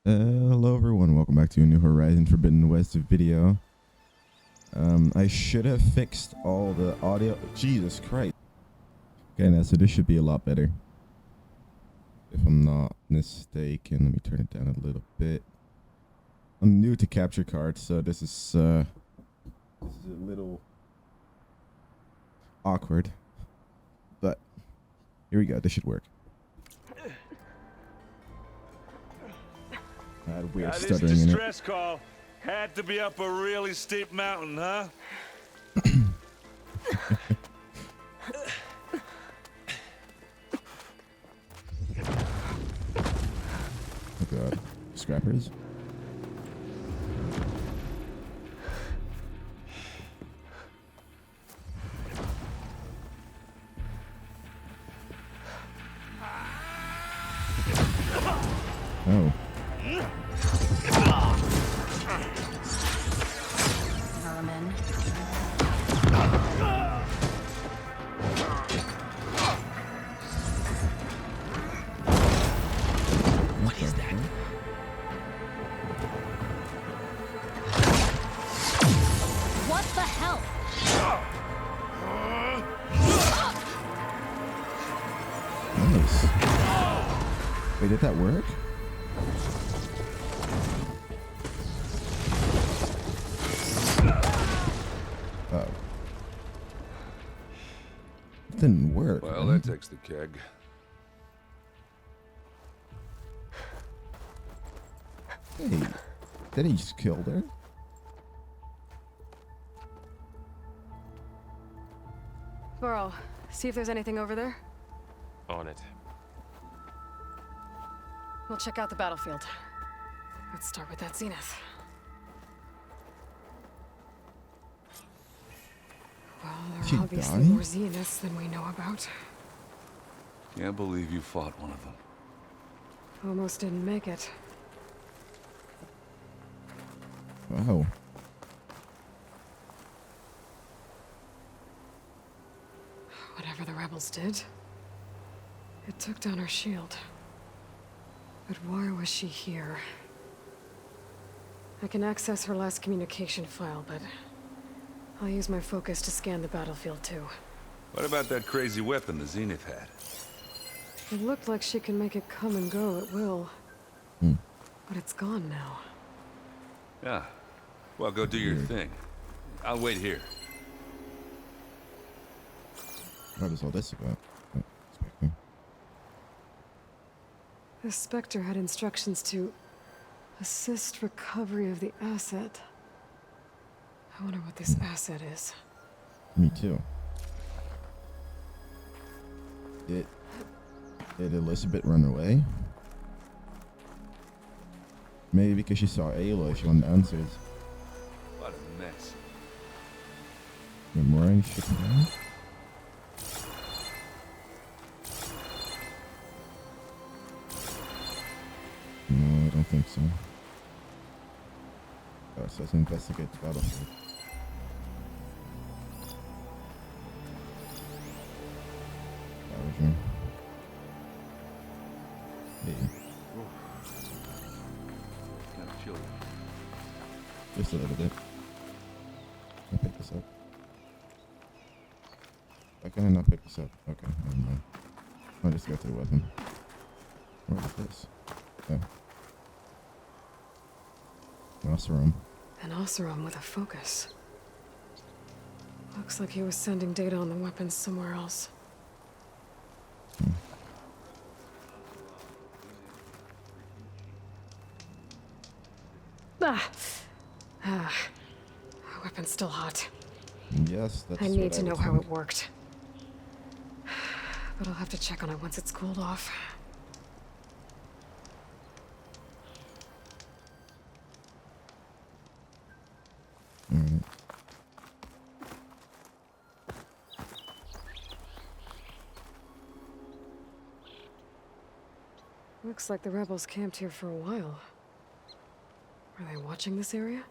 Hello everyone, welcome back to a new Horizon Forbidden West video. I should have fixed all the audio. Jesus Christ. Okay, now so this should be a lot better. If I'm not mistaken, let me turn it down a little bit. I'm new to capture cards, so this is a little awkward. But here we go, this should work. I had weird stuttering in it. Distress call had to be up a really steep mountain, huh? Oh god. Scrappers? Oh. What is that? What the hell? Nice. Wait, did that work? Oh. It didn't work. Well, man. that takes the keg. Hey, did he just kill her? Burrow, see if there's anything over there. On it. We'll check out the battlefield. Let's start with that zenith. Well, there She are obviously died? more zeniths than we know about. Can't believe you fought one of them. Almost didn't make it. Wow. Whatever the rebels did, it took down her shield. But why was she here? I can access her last communication file, but I'll use my focus to scan the battlefield too. What about that crazy weapon the Zenith had? It looked like she can make it come and go at will. Hmm. But it's gone now. Yeah. Well, go do your thing. I'll wait here. What is all this about? Oh, Spectre. The Spectre had instructions to assist recovery of the asset. I wonder what this asset is. Me too. Did Elizabeth run away? Maybe because she saw Ayla, she wanted answers. What a mess. Memorize shit down? No, I don't think so. Oh, it says investigate the battlefield. Ravager. Hey, Kind of chilly. just a little bit. Can I pick this up? Why can I not pick this up? Okay, never mind. I'll just go to the weapon. What is this? Oh. Oseram. An Oseram with a focus. Looks like he was sending data on the weapons somewhere else. Weapon's still hot. Yes, that's I what need to know would how think. it worked. But I'll have to check on it once it's cooled off. Alright. Looks like the rebels camped here for a while. Are they watching this area?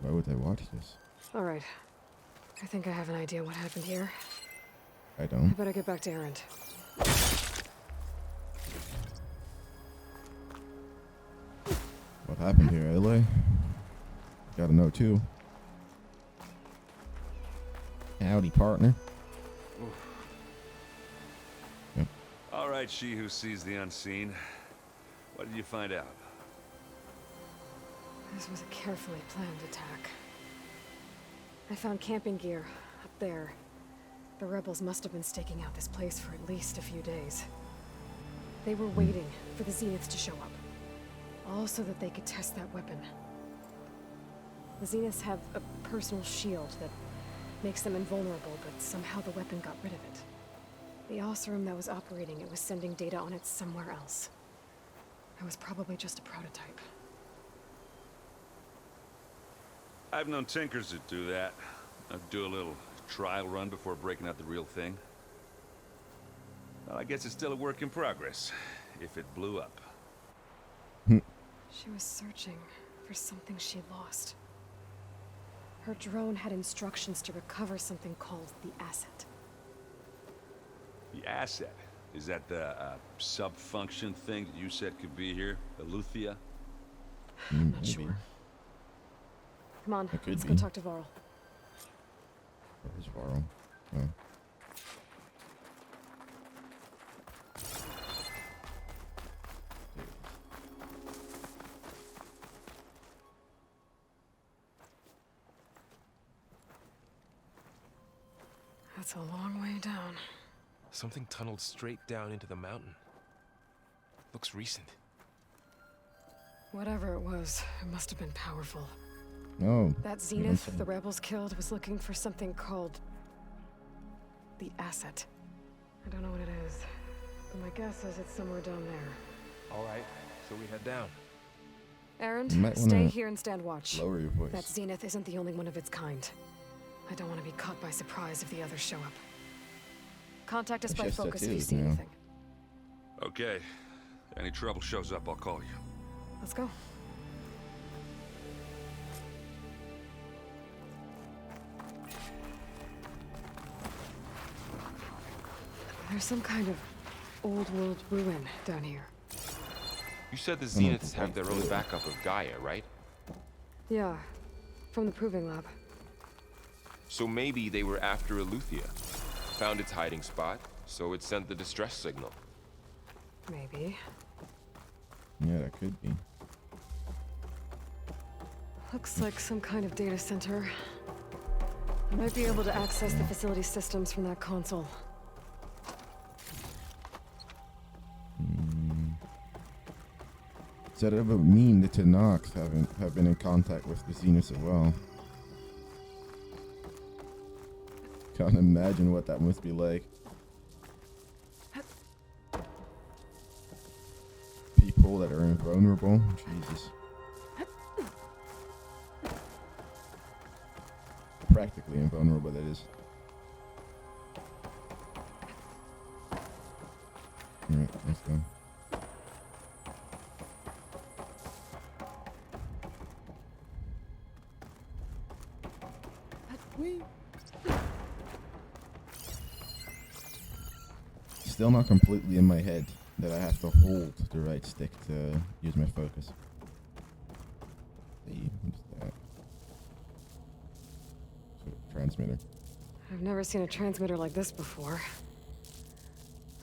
Why would they watch this? All right. I think I have an idea what happened here. I I don't. better get back to Erend. happened here, LA? Gotta know too. Howdy, partner. Yep. All right, she who sees the unseen. What did you find out? This was a carefully planned attack. I found camping gear up there. The rebels must have been staking out this place for at least a few days. They were waiting for the Zeniths to show up. All so that they could test that weapon. The Zeniths have a personal shield that makes them invulnerable, but somehow the weapon got rid of it. The Osram that was operating it was sending data on it somewhere else. It was probably just a prototype. I've known tinkers that do that. I'd do a little trial run before breaking out the real thing. Well, I guess it's still a work in progress, if it blew up. She was searching for something she lost. Her drone had instructions to recover something called the asset. The asset? Is that the sub-function thing that you said could be here? Eleuthia? I'm not sure. Come on, It could let's be. go talk to Varl. Where's Varl? Oh. That's a long way down. Something tunneled straight down into the mountain. Looks recent. Whatever it was, it must have been powerful. Oh. That Zenith the rebels killed was looking for something called the asset. I don't know what it is, but my guess is it's somewhere down there. All right, so we head down. Aaron, You might stay wanna here and stand watch. Lower your voice. That Zenith isn't the only one of its kind. I don't want to be caught by surprise if the others show up. Contact us It's by just focus if you tattoos, see you know. anything. Okay. Any trouble shows up, I'll call you. Let's go. There's some kind of old world ruin down here. You said the I don't Zeniths have their own backup of Gaia, right? Yeah, from the proving lab. So maybe they were after Eleuthia. Found its hiding spot, so it sent the distress signal. Maybe. Yeah, that could be. Looks like some kind of data center. I might be able to access the facility systems from that console. So that would mean the Tanakh have been in contact with the Zeniths as well. Can't imagine what that must be like. People that are invulnerable. Jesus. Practically invulnerable, that is. Alright, let's go. Still not completely in my head that I have to hold the right stick to use my focus. See, what's that? Transmitter. I've never seen a transmitter like this before.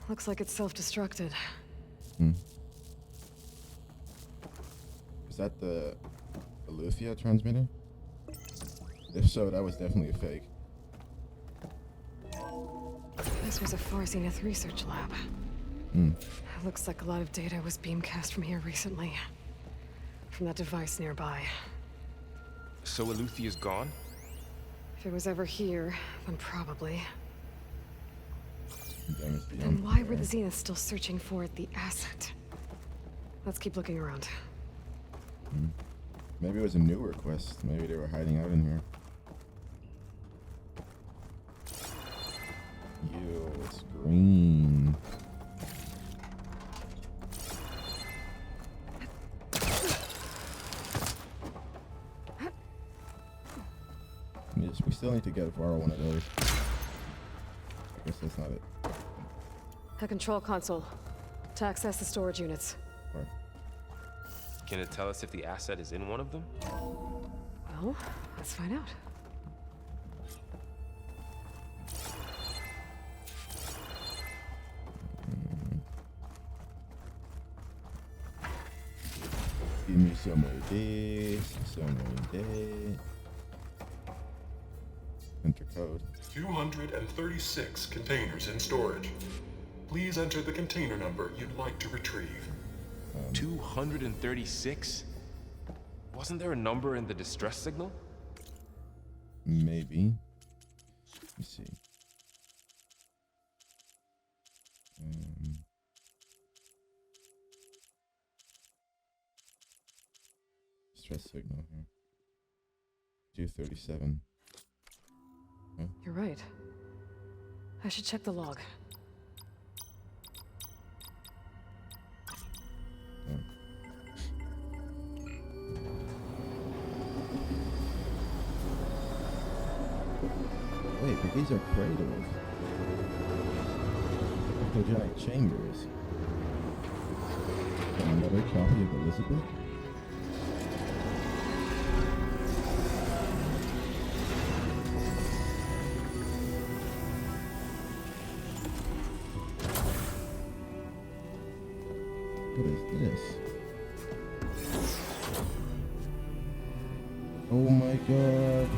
Looks like it's self-destructed. Is that the Eleuthia transmitter? If so, that was definitely a fake. This was a Far Zenith research lab. Looks like a lot of data was beamcast from here recently. From that device nearby. So Eleuthia's gone? If it was ever here, then probably. Dang, it's Then beyond why were there. the Zeniths still searching for the asset? Let's keep looking around. Maybe it was a newer quest. Maybe they were hiding out in here. Ew, it's green. Yes, we still need to get Varl one of those. I guess that's not it. A control console. To access the storage units. Or- Can it tell us if the asset is in one of them? Well, let's find out. Give me some of this, some of that. Enter code. 236 containers in storage. Please enter the container number you'd like to retrieve. 236? Wasn't there a number in the distress signal? Maybe. Let me see. Stress signal here. 237. You're right. I should check the log. Wait, but these are cradles. The giant chambers. Another copy of Elizabeth? What is this? Oh my god.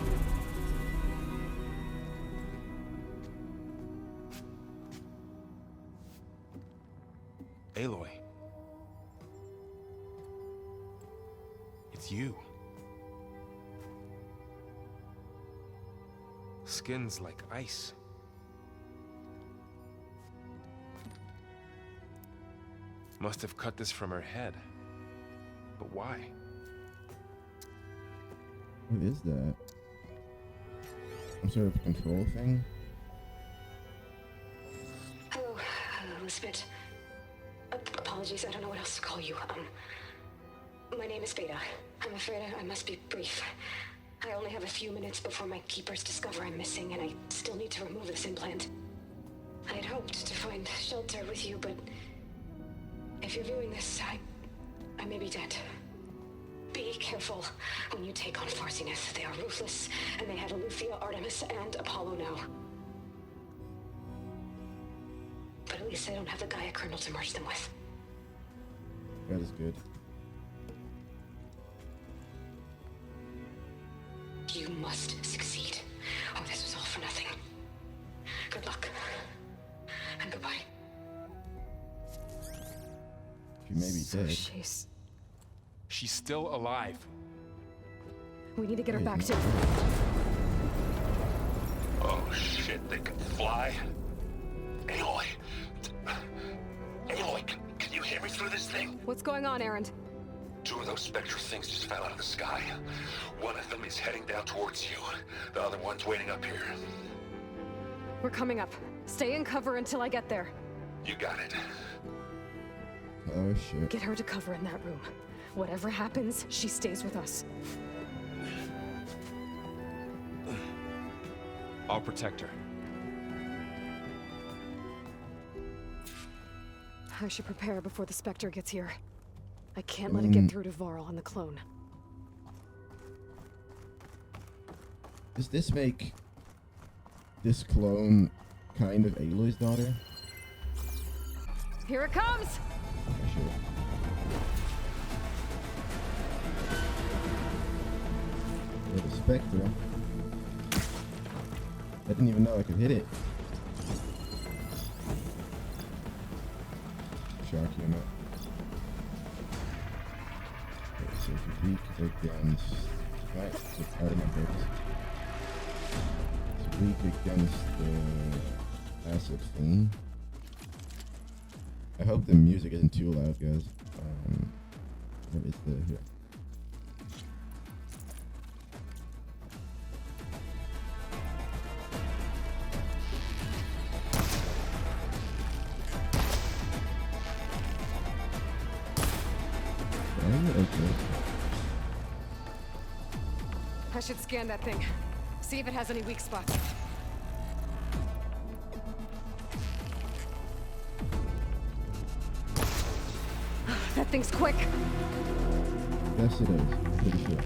Aloy. It's you. Skin's like ice. Must have cut this from her head. But why? What is that? Some sort of control thing? Hello, Elizabeth. Apologies, I don't know what else to call you. My name is Beta. I'm afraid I must be brief. I only have a few minutes before my keepers discover I'm missing, and I still need to remove this implant. I had hoped to find shelter with you, but if you're viewing this, I may be dead. Be careful when you take on Farsiness. They are ruthless, and they have Eleuthia, Artemis, and Apollo now. But at least I don't have the Gaia kernel to merge them with. That is good. You must succeed, or this was all for nothing. Good luck. And goodbye. She may be So dead. She's still alive. We need to get her Wait, back no. to... Oh shit, they can fly? Aloy! Aloy, can you hear me through this thing? What's going on, Erend? Two of those spectral things just fell out of the sky. One of them is heading down towards you. The other one's waiting up here. We're coming up. Stay in cover until I get there. You got it. Oh shit. Get her to cover in that room. Whatever happens, she stays with us. I'll protect her. I should prepare before the Spectre gets here. I can't let it get through to Varl and the clone. Does this make this clone kind of Aloy's daughter? Here it comes! I should. Yeah, the Spectre. I didn't even know I could hit it. Shock you not. Okay, so if you weak against... Right, it's out of my focus. It's weak against the acid thing. I hope the music isn't too loud, guys. What is the... here? Okay. I should scan that thing. See if it has any weak spots. That thing's quick. Yes, it is. Pretty sure.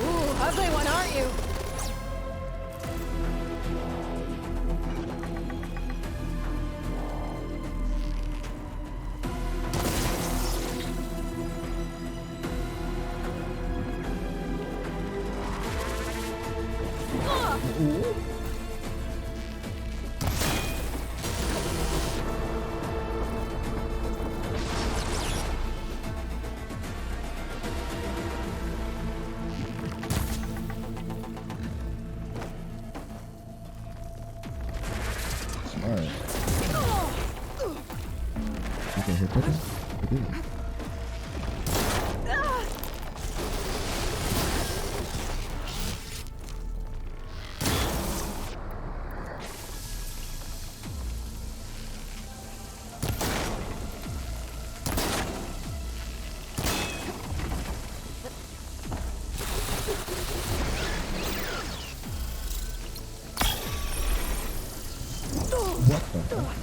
Ooh, ugly one, aren't you? Smart. Okay, hit button. It is. What the fuck?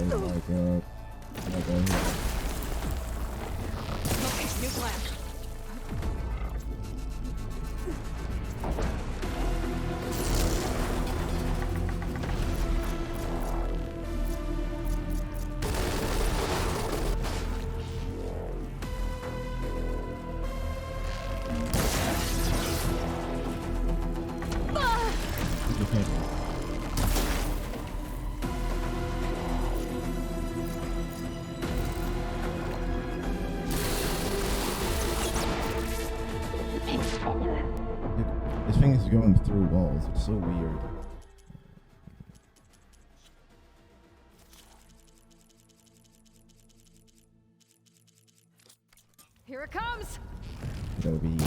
Oh my god. Oh my god. Okay, new plan. This thing is going through walls. It's so weird. Here it comes! That'll be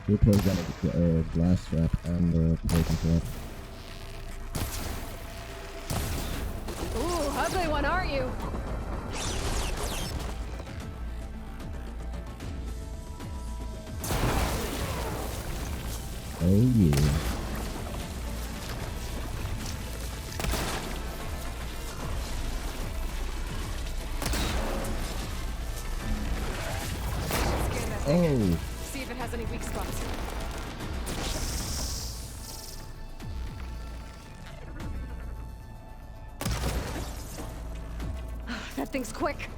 We'll close down the glass trap and the poison trap. Ooh, ugly one, aren't you? Oh yeah. Scan that thing. Oh. See if it has any weak spots. That thing's quick.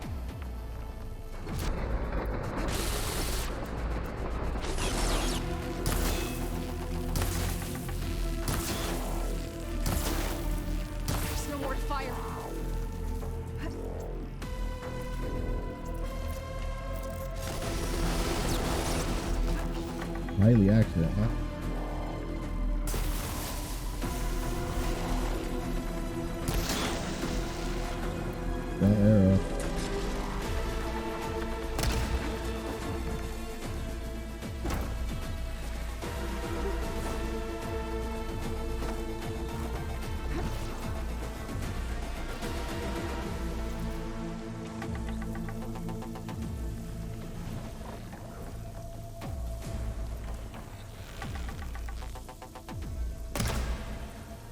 There's no more to fire. Highly accurate, huh? That arrow.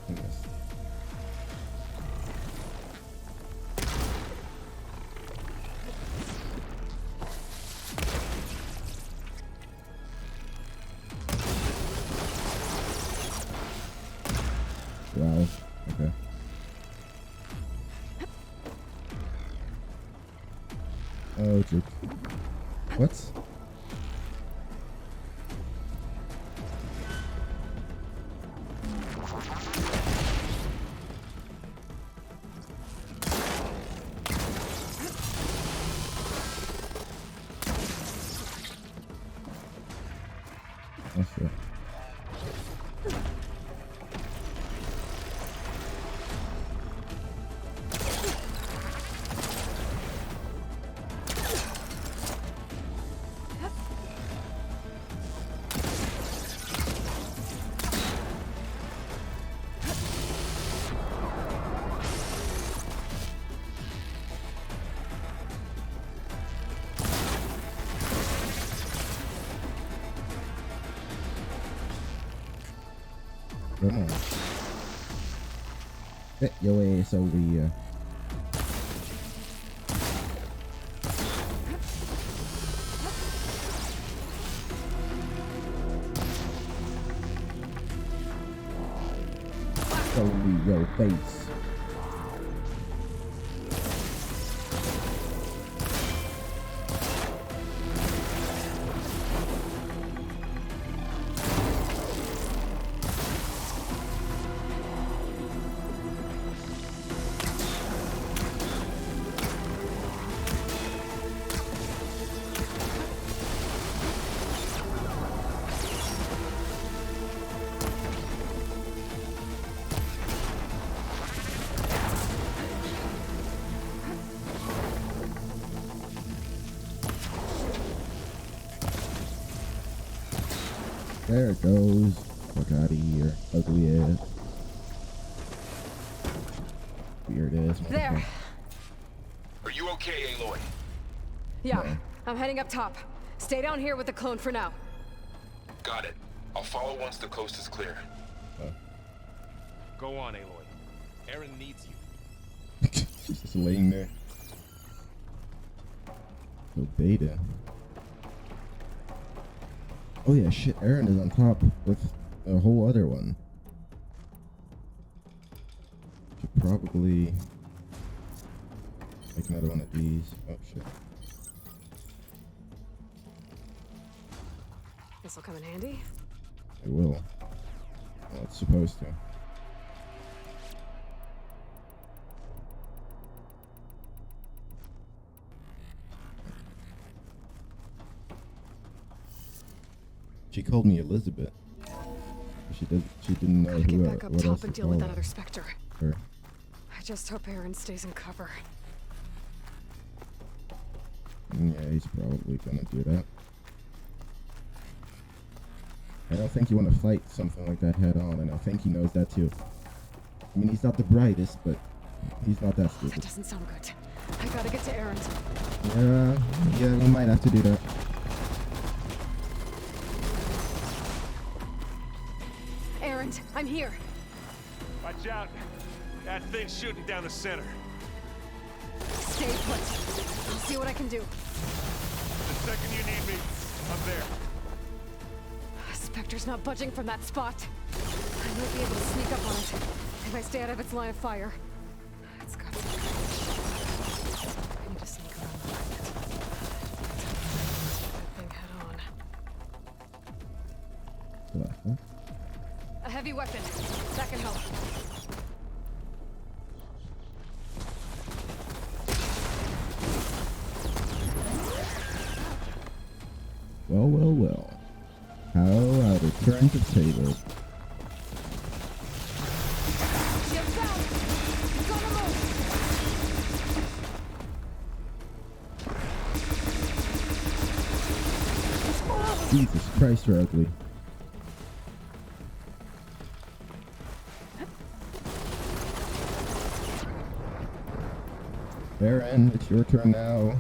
Yes. Wow. Okay. Oh, dude. What? Oh shit. Come on. Bet your ass over here. Show me your face. There it goes. Fuck out of here. Ugly ass. Weird ass. There. Are you okay, Aloy? Yeah, I'm heading up top. Stay down here with the clone for now. Got it. I'll follow once the coast is clear. Go on, Aloy. Aaron needs you. She's just laying there. So Beta. Oh yeah, shit, Aaron is on top with a whole other one. Should probably make another one of these. Oh shit. This'll come in handy. It will. Well, it's supposed to. She called me Elizabeth. She didn't know Gotta who get back up what top else and to deal with call that other Spectre. her. I just hope Aaron stays in cover. Yeah, he's probably gonna do that. I don't think you want to fight something like that head on, and I think he knows that too. I mean, he's not the brightest, but he's not that That stupid. doesn't sound good. I gotta get to Aaron's. Yeah, we might have to do that. Aaron, I'm here. Watch out. That thing's shooting down the center. Stay put. I'll see what I can do. The second you need me, I'm there. Spectre's not budging from that spot. I might be able to sneak up on it if I stay out of its line of fire. It's got some courage. I need to sneak around the thing head on. A heavy weapon. That can help. Well, well, well. How I return to table. Shields down! Gonna move! Jesus Christ, you're ugly. Aaron, it's your turn now.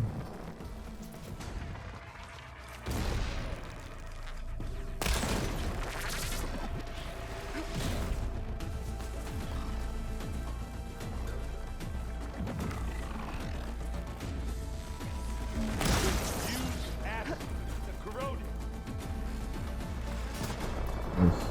Nice.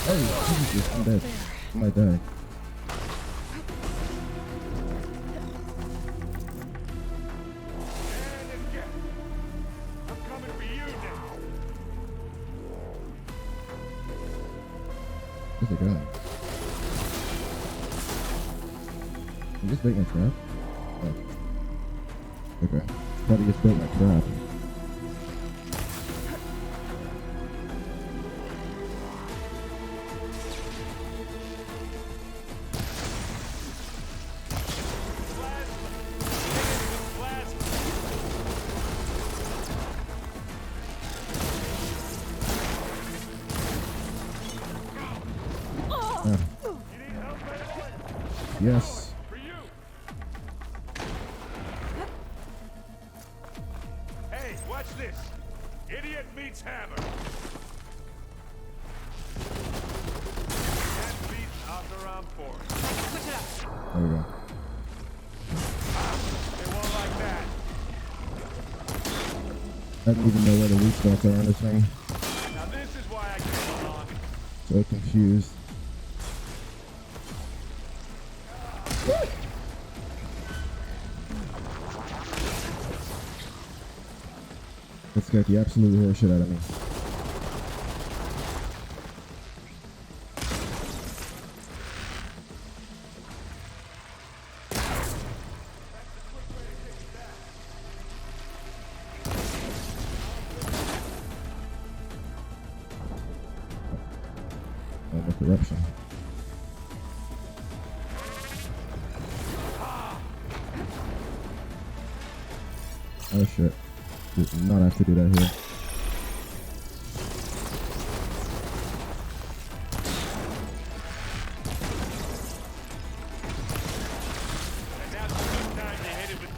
Oh, Jesus, I'm dead. I might die. doing? You just bait my trap? Oh. Okay. Thought he just bait my trap. Yes. For you. Hey, watch this. Idiot meets hammer. That beats Operon Force. Switch it up. There we go. They won't like that. I don't even know where the weak spots are on this thing. Now this is why I get along. So confused. That scared the absolute horse shit out of me. Oh, the corruption. Oh shit. Did not have to do that here. And now's a good time to hit him with...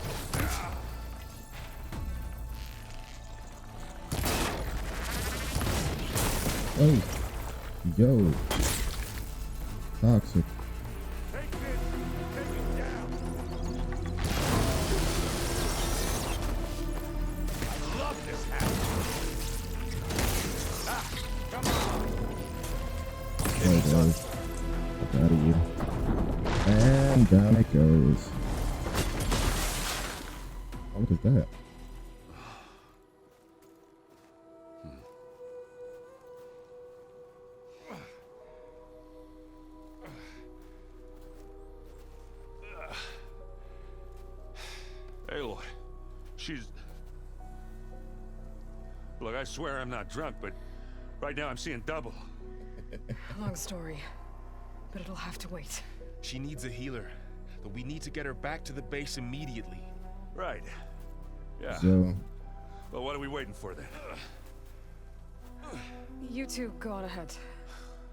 Oh. Yo. Toxic. Take this. Take him down. I love this hammer. Ah, come on. There it goes. Get out of you. And down it goes. Oh, what is that? Aloy, she's... Look, I swear I'm not drunk, but right now I'm seeing double. Long story, but it'll have to wait. She needs a healer, but we need to get her back to the base immediately. Right. Yeah. So, Well, what are we waiting for then? You two go on ahead.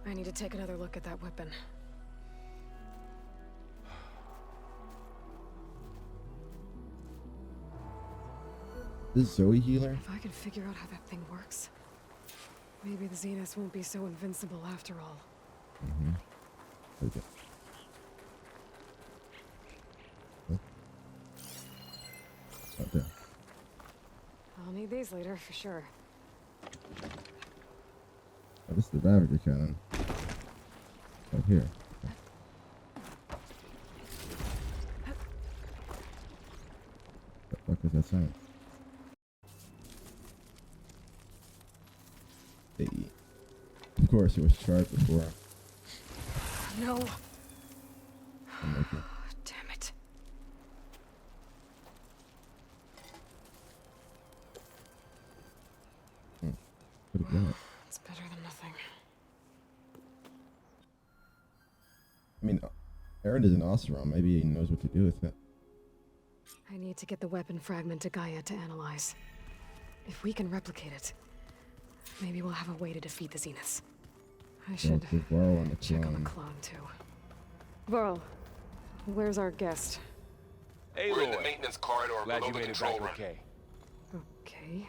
I need to take another look at that weapon. this is Zoe healer? If I can figure out how that thing works, maybe the Zeniths won't be so invincible after all. Okay. Okay. I'll need these later for sure. Oh, this is the Ravager cannon. Oh, here. Okay. What the fuck is that sound? Hey. Of course, it was sharp before. No. I'm looking. Damn it. What is that? It's better than nothing. I mean, Aaron is an Oseram. Maybe he knows what to do with it. I need to get the weapon fragment to Gaia to analyze. If we can replicate it, maybe we'll have a way to defeat the Zeniths. I should The Varl and the check on the clone. clone too. Varl, where's our guest? We're in the Aloy, maintenance corridor glad below you the made it control back room. okay. Okay.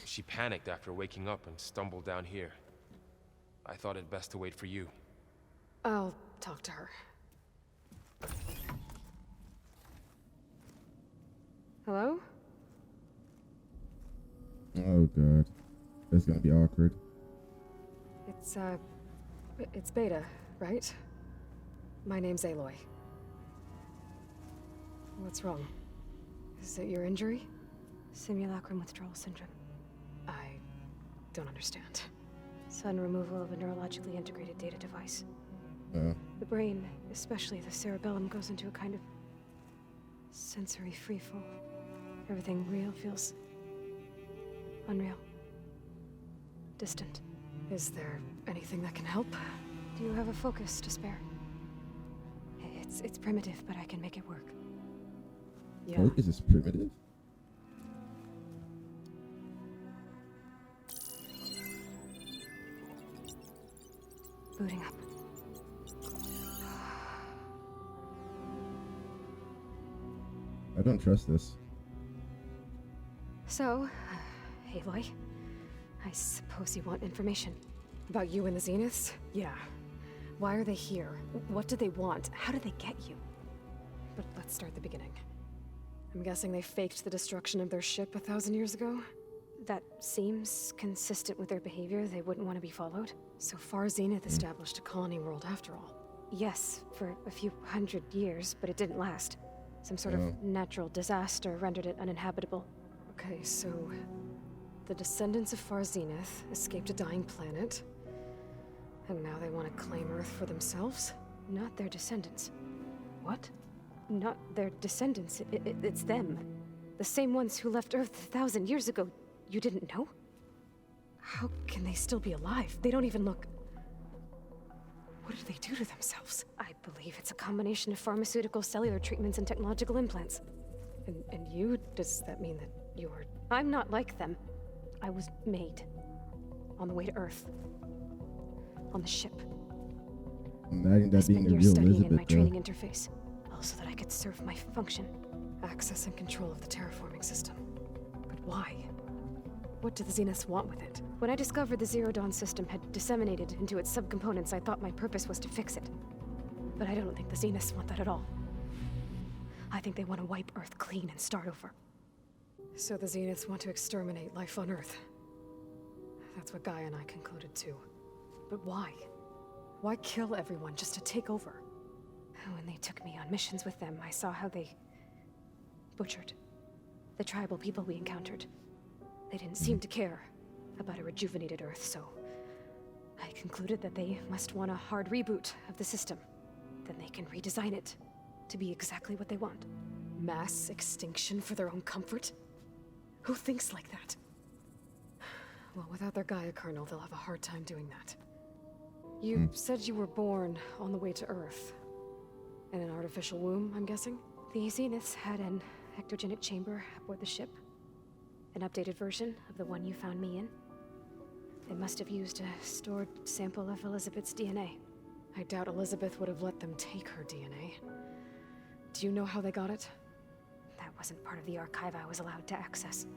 She panicked after waking up and stumbled down here. I thought it best to wait for you. I'll talk to her. Hello? Oh god. That's gonna be awkward. It's Beta, right? My name's Aloy. What's wrong? Is it your injury? Simulacrum withdrawal syndrome. I don't understand. Sudden removal of a neurologically integrated data device. Uh, The brain, especially the cerebellum, goes into a kind of sensory freefall. Everything real feels unreal. Distant. Is there anything that can help? Do you have a focus to spare? It's primitive, but I can make it work. Yeah. Focus is primitive? Booting up. I don't trust this. So, Aloy, I suppose you want information. About you and the Zeniths? Yeah. Why are they here? What do they want? How did they get you? But let's start at the beginning. I'm guessing they faked the destruction of their ship 1,000 years ago? That seems consistent with their behavior. They wouldn't want to be followed. So far, Zenith established a colony world after all. Yes, for a few hundred years, but it didn't last. Some sort of natural disaster rendered it uninhabitable. Okay, so the descendants of Far Zenith escaped a dying planet, and now they want to claim Earth for themselves? Not their descendants. What? Not their descendants. It's them. The same ones who left Earth 1,000 years ago. You didn't know? How can they still be alive? They don't even look... What did they do to themselves? I believe it's a combination of pharmaceutical, cellular treatments, and technological implants. And you? Does that mean that you're... I'm not like them. I was made. On the way to Earth. On the ship. Imagine that being a years real studying Elizabeth, in my training interface. Also that I could serve my function. Access and control of the terraforming system. But why? What do the Zeniths want with it? When I discovered the Zero Dawn system had disseminated into its subcomponents, I thought my purpose was to fix it. But I don't think the Zeniths want that at all. I think they want to wipe Earth clean and start over. So the Zeniths want to exterminate life on Earth. That's what Gaia and I concluded too. But why? Why kill everyone just to take over? When they took me on missions with them, I saw how they butchered the tribal people we encountered. They didn't seem to care about a rejuvenated Earth, so I concluded that they must want a hard reboot of the system. Then they can redesign it to be exactly what they want. Mass extinction for their own comfort? Who thinks like that? Well, without their Gaia kernel, they'll have a hard time doing that. You said you were born on the way to Earth. In an artificial womb, I'm guessing? The Zeniths had an ectogenic chamber aboard the ship. An updated version of the one you found me in. They must have used a stored sample of Elizabeth's DNA. I doubt Elizabeth would have let them take her DNA. Do you know how they got it? That wasn't part of the archive I was allowed to access.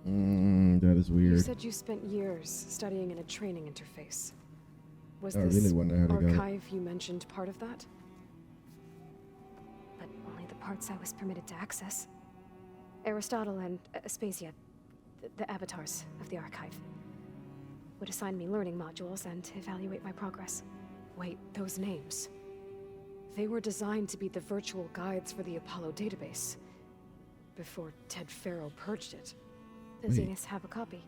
That is weird. You said you spent years studying in a training interface. Was I this really wonder how they got it. archive you mentioned part of that? But only the parts I was permitted to access. Aristotle and Aspasia, the avatars of the archive, would assign me learning modules and evaluate my progress. Wait, those names. They were designed to be the virtual guides for the Apollo database. Before Ted Farrow purged it. The Wait. Zeniths have a copy.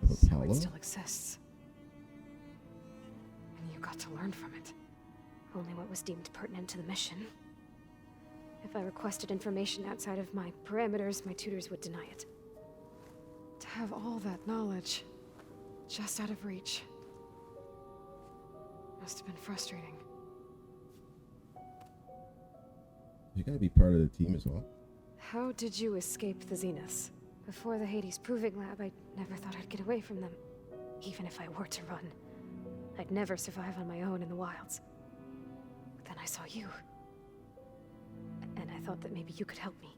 Of So Apollo? it still exists. And you got to learn from it. Only what was deemed pertinent to the mission. If I requested information outside of my parameters, my tutors would deny it. To have all that knowledge, just out of reach, must have been frustrating. You gotta be part of the team as well. How did you escape the Zeniths? Before the Hades Proving Lab, I never thought I'd get away from them. Even if I were to run, I'd never survive on my own in the wilds. But then I saw you. And I thought that maybe you could help me.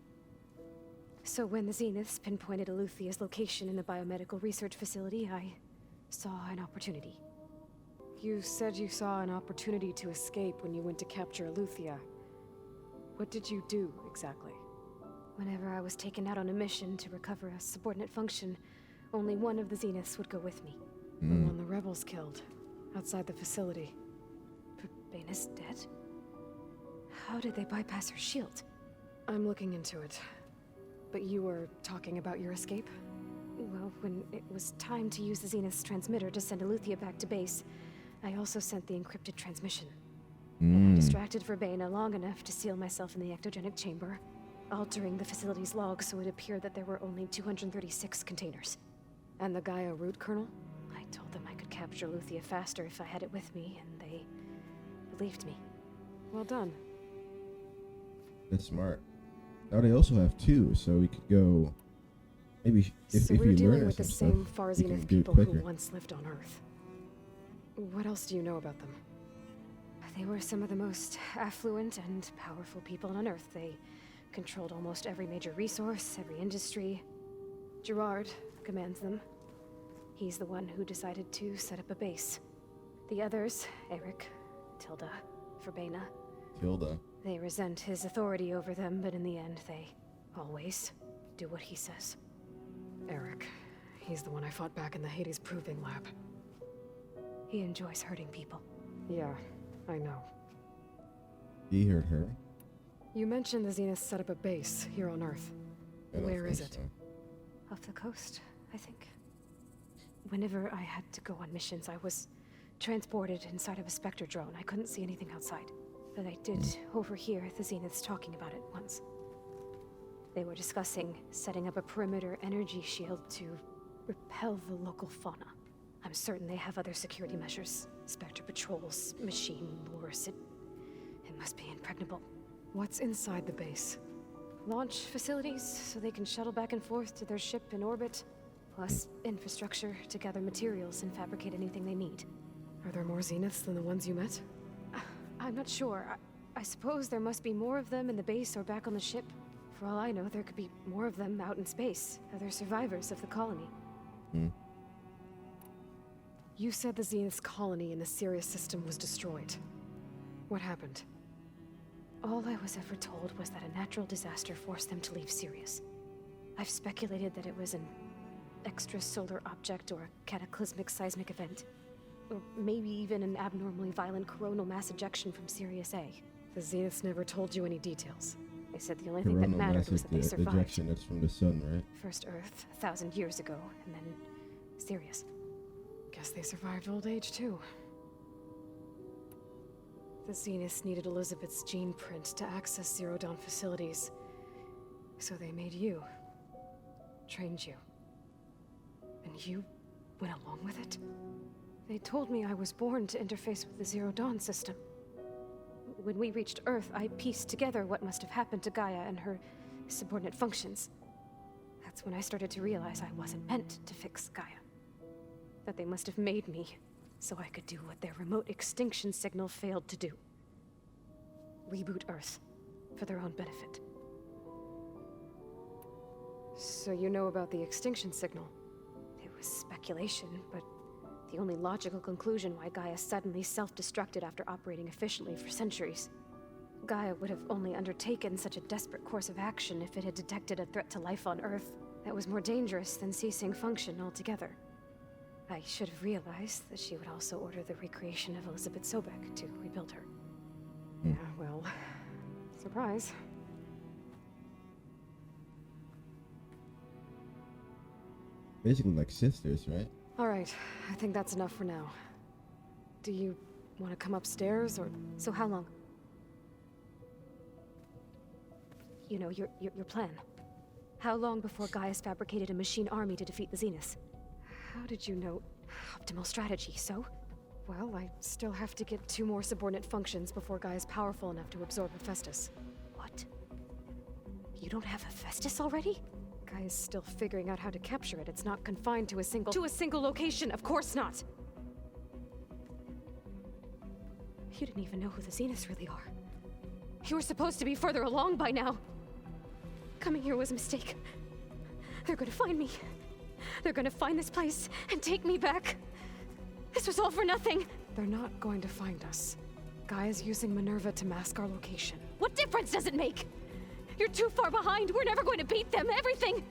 So when the Zeniths pinpointed Eluthia's location in the biomedical research facility, I saw an opportunity. You said you saw an opportunity to escape when you went to capture Eluthia. What did you do, exactly? Whenever I was taken out on a mission to recover a subordinate function, only one of the Zeniths would go with me. The one the rebels killed, outside the facility. But Baina's dead? How did they bypass her shield? I'm looking into it. But you were talking about your escape? Well, when it was time to use the Zenith's transmitter to send Eleuthia back to base, I also sent the encrypted transmission. I distracted Verbena long enough to seal myself in the ectogenic chamber, altering the facility's log so it appeared that there were only 236 containers. And the Gaia root kernel? I told them I could capture Eleuthia faster if I had it with me, and they believed me. Well done. That's smart. Now they also have two, so we could go. Maybe if So you we're learn dealing her with the some same stuff, Far you can Zenith do it people who quicker. once lived on Earth. What else do you know about them? They were some of the most affluent and powerful people on Earth. They controlled almost every major resource, every industry. Gerard commands them. He's the one who decided to set up a base. The others, Eric, Tilda, Verbena, Tilda. they resent his authority over them, but in the end, they always do what he says. Eric. He's the one I fought back in the Hades Proving Lab. He enjoys hurting people. Yeah, I know. He hurt her. You mentioned the Zenith set up a base here on Earth. I don't Where is think it? so. Off the coast, I think. Whenever I had to go on missions, I was transported inside of a Spectre drone. I couldn't see anything outside. But I did overhear the Zeniths talking about it once. They were discussing setting up a perimeter energy shield to repel the local fauna. I'm certain they have other security measures. Spectre patrols, machine wars. It must be impregnable. What's inside the base? Launch facilities, so they can shuttle back and forth to their ship in orbit. Plus, infrastructure to gather materials and fabricate anything they need. Are there more Zeniths than the ones you met? I'm not sure. I suppose there must be more of them in the base or back on the ship. For all I know, there could be more of them out in space, other survivors of the colony. You said the Zenith's colony in the Sirius system was destroyed. What happened? All I was ever told was that a natural disaster forced them to leave Sirius. I've speculated that it was an extrasolar object or a cataclysmic seismic event. Or maybe even an abnormally violent coronal mass ejection from Sirius A. The Zeniths never told you any details. They said the only thing that Coronal mattered mass was is that they the survived. ejection that's from the sun, right? First Earth, 1,000 years ago, and then Sirius. Guess they survived old age, too. The Zeniths needed Elizabeth's gene print to access Zero Dawn facilities. So they made you. Trained you. And you went along with it? They told me I was born to interface with the Zero Dawn system. When we reached Earth, I pieced together what must have happened to Gaia and her subordinate functions. That's when I started to realize I wasn't meant to fix Gaia. That they must have made me so I could do what their remote extinction signal failed to do. Reboot Earth for their own benefit. So you know about the extinction signal? It was speculation, but the only logical conclusion why Gaia suddenly self-destructed after operating efficiently for centuries. Gaia would have only undertaken such a desperate course of action if it had detected a threat to life on Earth that was more dangerous than ceasing function altogether. I should have realized that she would also order the recreation of Elizabeth Sobek to rebuild her. Yeah, well, surprise. Basically like sisters, right? All right, I think that's enough for now. Do you want to come upstairs, or... So how long? You know, your plan. How long before Gaius fabricated a machine army to defeat the Zeniths? How did you know? Optimal strategy, so? Well, I still have to get 2 more subordinate functions before Gaia's powerful enough to absorb Hephaestus. What? You don't have Hephaestus already? Gaia's still figuring out how to capture it. It's not confined to a single location, of course not! You didn't even know who the Zeniths really are. You were supposed to be further along by now. Coming here was a mistake. They're gonna find me. They're gonna find this place and take me back. This was all for nothing. They're not going to find us. Gaia's using Minerva to mask our location. What difference does it make? You're too far behind. We're never going to beat them. Everything.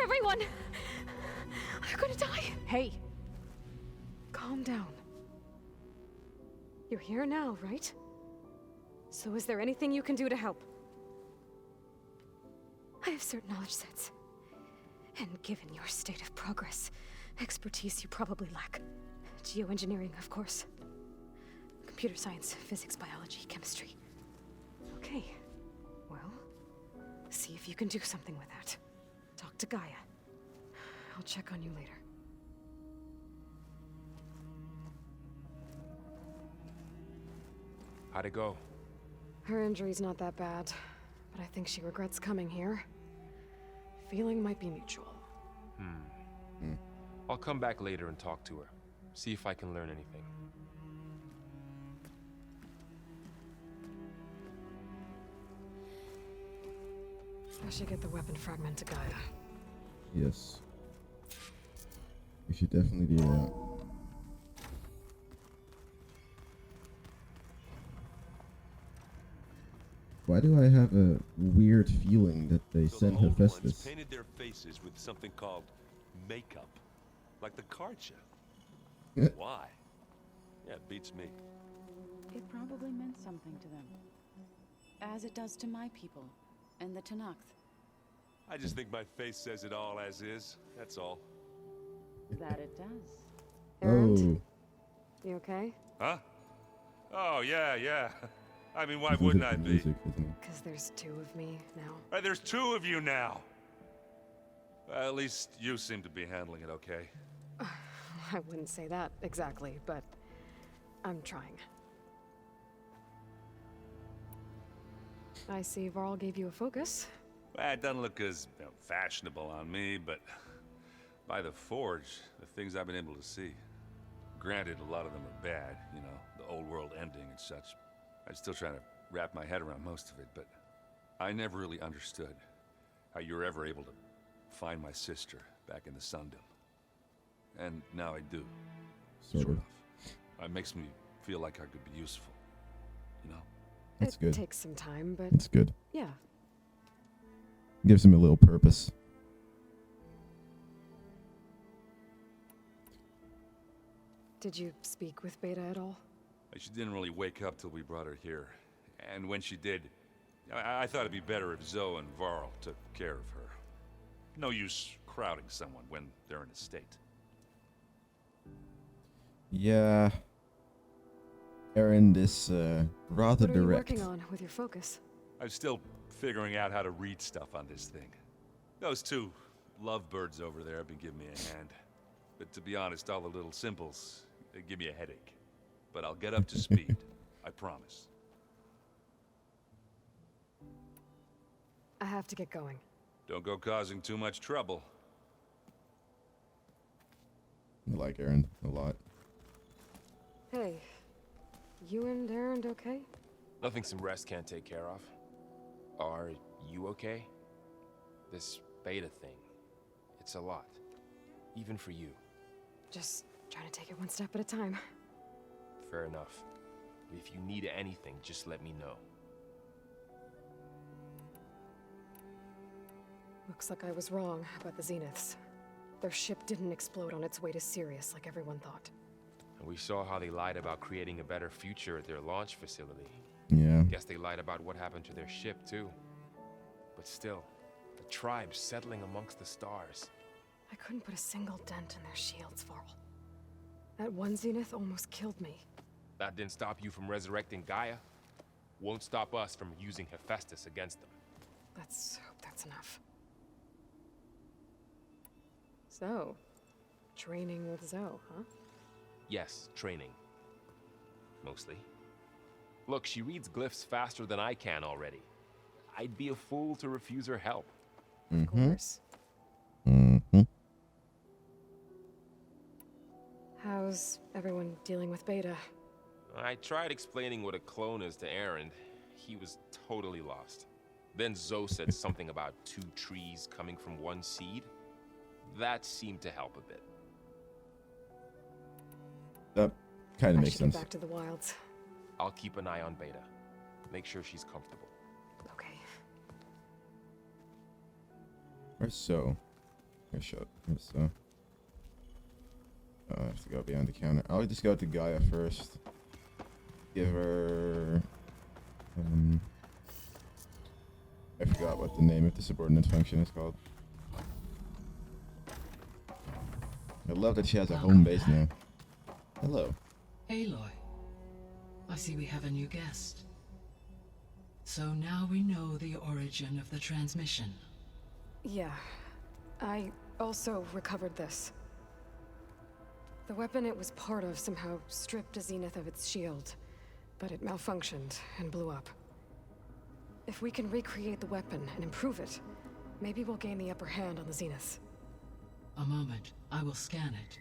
Everyone. They're gonna die. Hey. Calm down. You're here now, right? So is there anything you can do to help? I have certain knowledge sets. And given your state of progress, expertise you probably lack. Geoengineering, of course. Computer science, physics, biology, chemistry. Okay. Well, see if you can do something with that. Talk to Gaia. I'll check on you later. How'd it go? Her injury's not that bad, but I think she regrets coming here. Feeling might be mutual. I'll come back later and talk to her. See if I can learn anything. I should get the weapon fragment to Gaia. Yes. We should definitely do that. Why do I have a weird feeling that they So sent the old ones Hephaestus? painted their faces with something called makeup, like the card show. Why? Yeah, it beats me. It probably meant something to them. As it does to my people, and the Tanakh. I just think my face says it all as is. That's all. That it does. Erend, Oh, you okay? Huh? Oh yeah. I mean, why this is wouldn't like I the be? music, isn't it? Because there's two of me now. Right, there's two of you now. Well, at least you seem to be handling it okay. I wouldn't say that exactly, but I'm trying. I see Varl gave you a focus. Well, it doesn't look as fashionable on me, but by the Forge, the things I've been able to see. Granted, a lot of them are bad, you know, the old world ending and such. I'm still trying to wrap my head around most of it, but I never really understood how you were ever able to find my sister back in the Sundom. And now I do. Sort of. It makes me feel like I could be useful, you know? That's It good. takes some time, but That's good. yeah. Gives him a little purpose. Did you speak with Beta at all? She didn't really wake up till we brought her here. And when she did, I thought it'd be better if Zoe and Varl took care of her. No use crowding someone when they're in a state. Yeah. Erend is rather What are you direct. working on with your focus? I'm still figuring out how to read stuff on this thing. Those two lovebirds over there have been giving me a hand. But to be honest, all the little symbols, they give me a headache. But I'll get up to speed. I promise. I have to get going. Don't go causing too much trouble. I like Erend a lot. Hey, you and Erend okay? Nothing some rest can't take care of. Are you okay? This beta thing, it's a lot. Even for you. Just trying to take it one step at a time. Fair enough. If you need anything, just let me know. Looks like I was wrong about the Zeniths. Their ship didn't explode on its way to Sirius like everyone thought. And we saw how they lied about creating a better future at their launch facility. Yeah. Guess they lied about what happened to their ship, too. But still, the tribe settling amongst the stars. I couldn't put a single dent in their shields, Varl. That one Zenith almost killed me. That didn't stop you from resurrecting Gaia. Won't stop us from using Hephaestus against them. Let's hope that's enough. So, training with Zoe, huh? Yes, training. Mostly. Look, she reads glyphs faster than I can already. I'd be a fool to refuse her help. Of course. Mm-hmm. How's everyone dealing with Beta? I tried explaining what a clone is to Erend. He was totally lost. Then Zoe said something about two trees coming from one seed. That seemed to help a bit. That kind of I makes should sense. get back to the wilds. I'll keep an eye on Beta. Make sure she's comfortable. Okay. Where's So? Where's So? Oh, I have to go behind the counter. I'll just go to Gaia first. Give her... I forgot what the name of the subordinate function is called. I love that she has a home base now. Hello. Aloy, I see we have a new guest. So now we know the origin of the transmission. Yeah. I also recovered this. The weapon it was part of somehow stripped a Zenith of its shield, but it malfunctioned and blew up. If we can recreate the weapon and improve it, maybe we'll gain the upper hand on the Zeniths. A moment, I will scan it.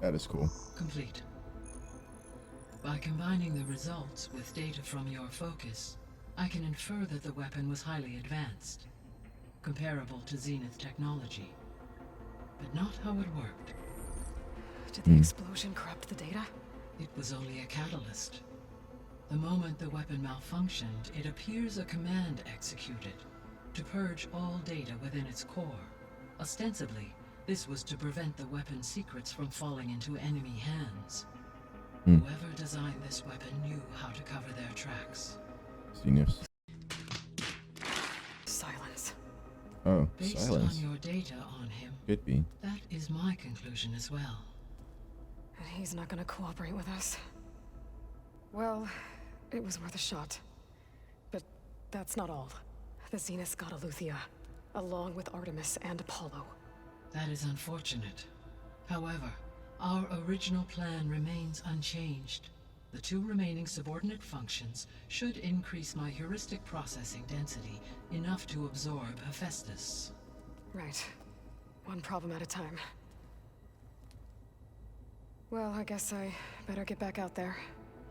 That is cool. Complete. By combining the results with data from your focus, I can infer that the weapon was highly advanced, comparable to Zenith technology, but not how it worked. Did the explosion corrupt the data? It was only a catalyst. The moment the weapon malfunctioned, it appears a command executed to purge all data within its core. Ostensibly, this was to prevent the weapon's secrets from falling into enemy hands. Whoever designed this weapon knew how to cover their tracks. Genius. Silence. Oh, Based silence. on your data on him, Could be. that is my conclusion as well. And he's not gonna cooperate with us. Well, it was worth a shot. But that's not all. The Zeniths got Aletheia, along with Artemis and Apollo. That is unfortunate. However, our original plan remains unchanged. The two remaining subordinate functions should increase my heuristic processing density enough to absorb Hephaestus. Right. One problem at a time. Well, I guess I better get back out there.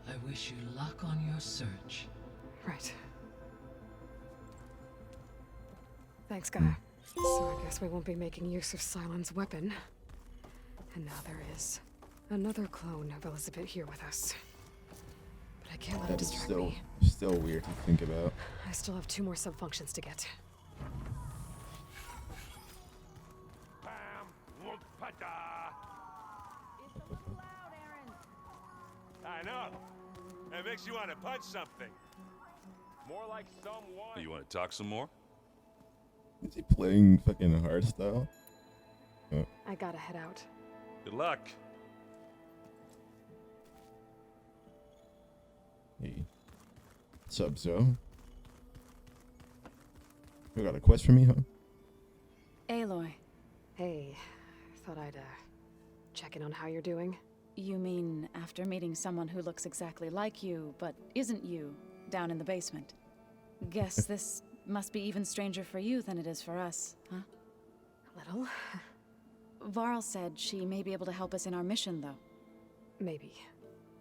I wish you luck on your search. Right. Thanks, Gaia. So I guess we won't be making use of Cylon's weapon. And now there is another clone of Elizabeth here with us. But I can't let it That is distract me. still weird to think about. I still have 2 more sub-functions to get. Bam! Whoop, pada! I know. It makes you want to punch something. More like someone. You want to talk some more? Is he playing fucking hardstyle? I gotta head out. Good luck. Hey. What's up, Zoe? You got a quest for me, huh? Aloy, Hey, thought I'd, check in on how you're doing. you mean after meeting someone who looks exactly like you, but isn't you, down in the basement? Guess this must be even stranger for you than it is for us, huh? A little. Varl said she may be able to help us in our mission, though. Maybe.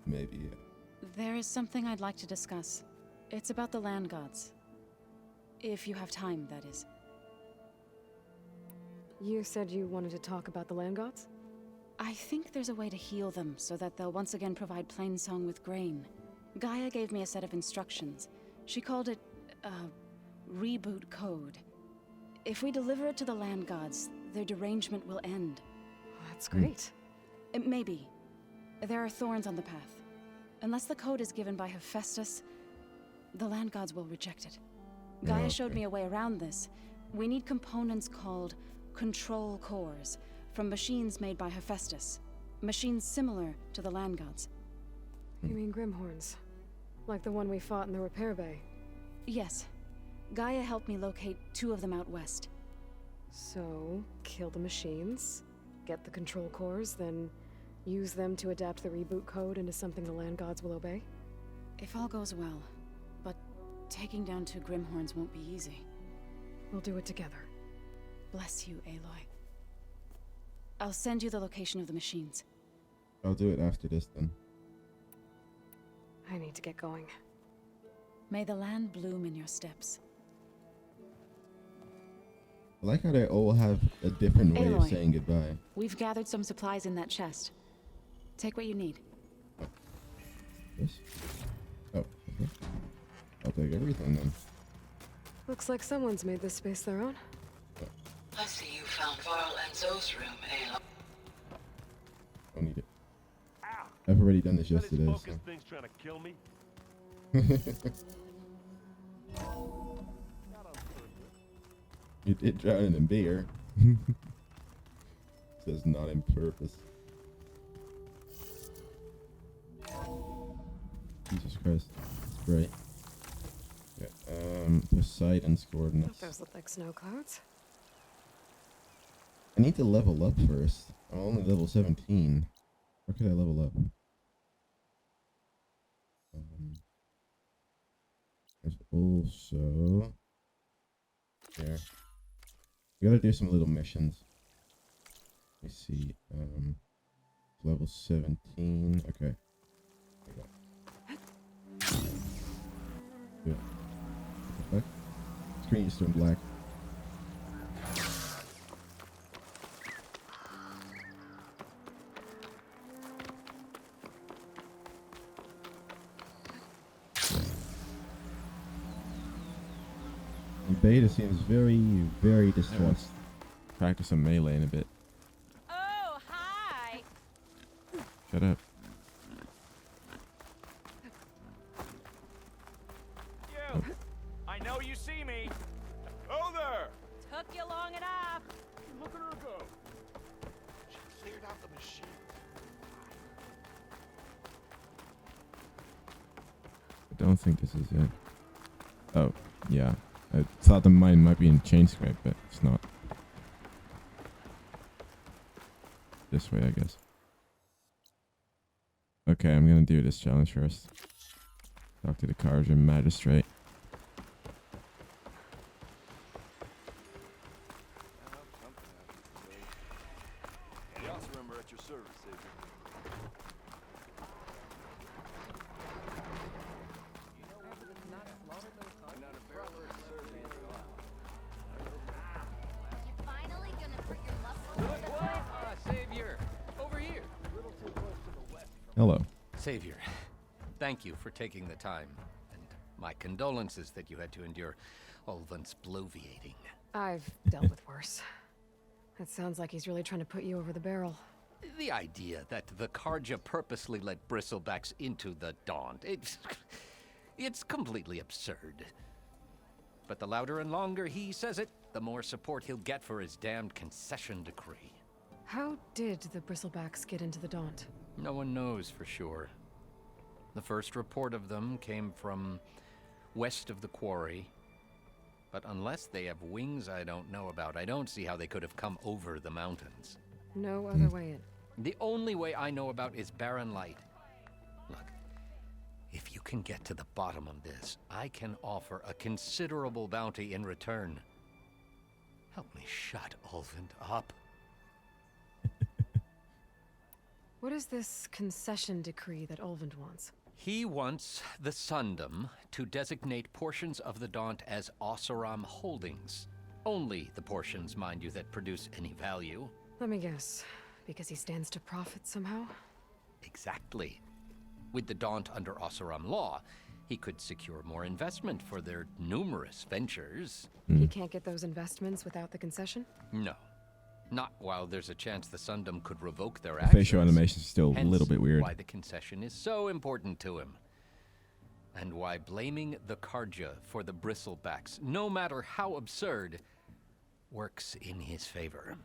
Maybe, yeah. There is something I'd like to discuss. It's about the land gods. If you have time, that is. You said you wanted to talk about the land gods? I think there's a way to heal them so that they'll once again provide Plainsong with grain. Gaia gave me a set of instructions. She called it, reboot code. If we deliver it to the land gods, their derangement will end. That's great. Maybe. There are thorns on the path. Unless the code is given by Hephaestus, the land gods will reject it. Gaia showed me a way around this. We need components called control cores from machines made by Hephaestus. Machines similar to the land gods. You mean Grimhorns? Like the one we fought in the repair bay? Yes. Gaia helped me locate 2 of them out west. So, kill the machines, get the control cores, then use them to adapt the reboot code into something the land gods will obey? If all goes well. But taking down 2 Grimhorns won't be easy. We'll do it together. Bless you, Aloy. I'll send you the location of the machines. I'll do it after this then. I need to get going. May the land bloom in your steps. I like how they all have a different way of Aloy. saying goodbye. We've gathered some supplies in that chest. Take what you need. This? Oh, okay. I'll take everything then. Looks like someone's made this space their own. I see you found Varl and Zoe's room, Aloy. Don't need it. Ow! I've already done this This yesterday, focus so. thing's trying to kill me. It drowned in beer. Says not in purpose. Jesus Christ. That's great. Okay, Poseidon's coordinates. Those look like snow clouds. I need to level up first. I'm only level 17. Where could I level up? There's also... There. We gotta do some little missions. Let me see. Level 17. Okay. There we go. Good. What the fuck? Screen is turned black. Beta seems very, very distressed. Practice some melee in a bit. Oh, hi. Shut up. You! I know you see me! Oh there! Took you long enough. Look at her go! She cleared out the machine. I don't think this is it. Oh, yeah. I thought the mine might be in chain scrape, but it's not. This way, I guess. Okay, I'm gonna do this challenge first. Talk to the Carja magistrate. Remember at your service, Savior. You finally gonna put your muscle Savior, over here. Hello. Savior, thank you for taking the time, and my condolences that you had to endure Ulvan's bloviating. I've dealt with worse. That sounds like he's really trying to put you over the barrel. The idea that the Carja purposely let bristlebacks into the Daunt, it's completely absurd. But the louder and longer he says it, the more support he'll get for his damned concession decree. How did the bristlebacks get into the Daunt? No one knows for sure. The first report of them came from west of the quarry. But unless they have wings I don't know about, I don't see how they could have come over the mountains. No other way in. The only way I know about is barren light. Look, if you can get to the bottom of this, I can offer a considerable bounty in return. Help me shut Ulvund up. What is this concession decree that Ulvund wants? He wants the Sundom to designate portions of the Daunt as Oseram holdings. Only the portions, mind you, that produce any value. Let me guess. Because he stands to profit somehow? Exactly. With the Daunt under Oseram law, he could secure more investment for their numerous ventures. He can't get those investments without the concession? No. Not while there's a chance the Sundom could revoke their The actions. facial animation is still a Hence little bit weird. why the concession is so important to him. And why blaming the Carja for the bristlebacks, no matter how absurd, works in his favor.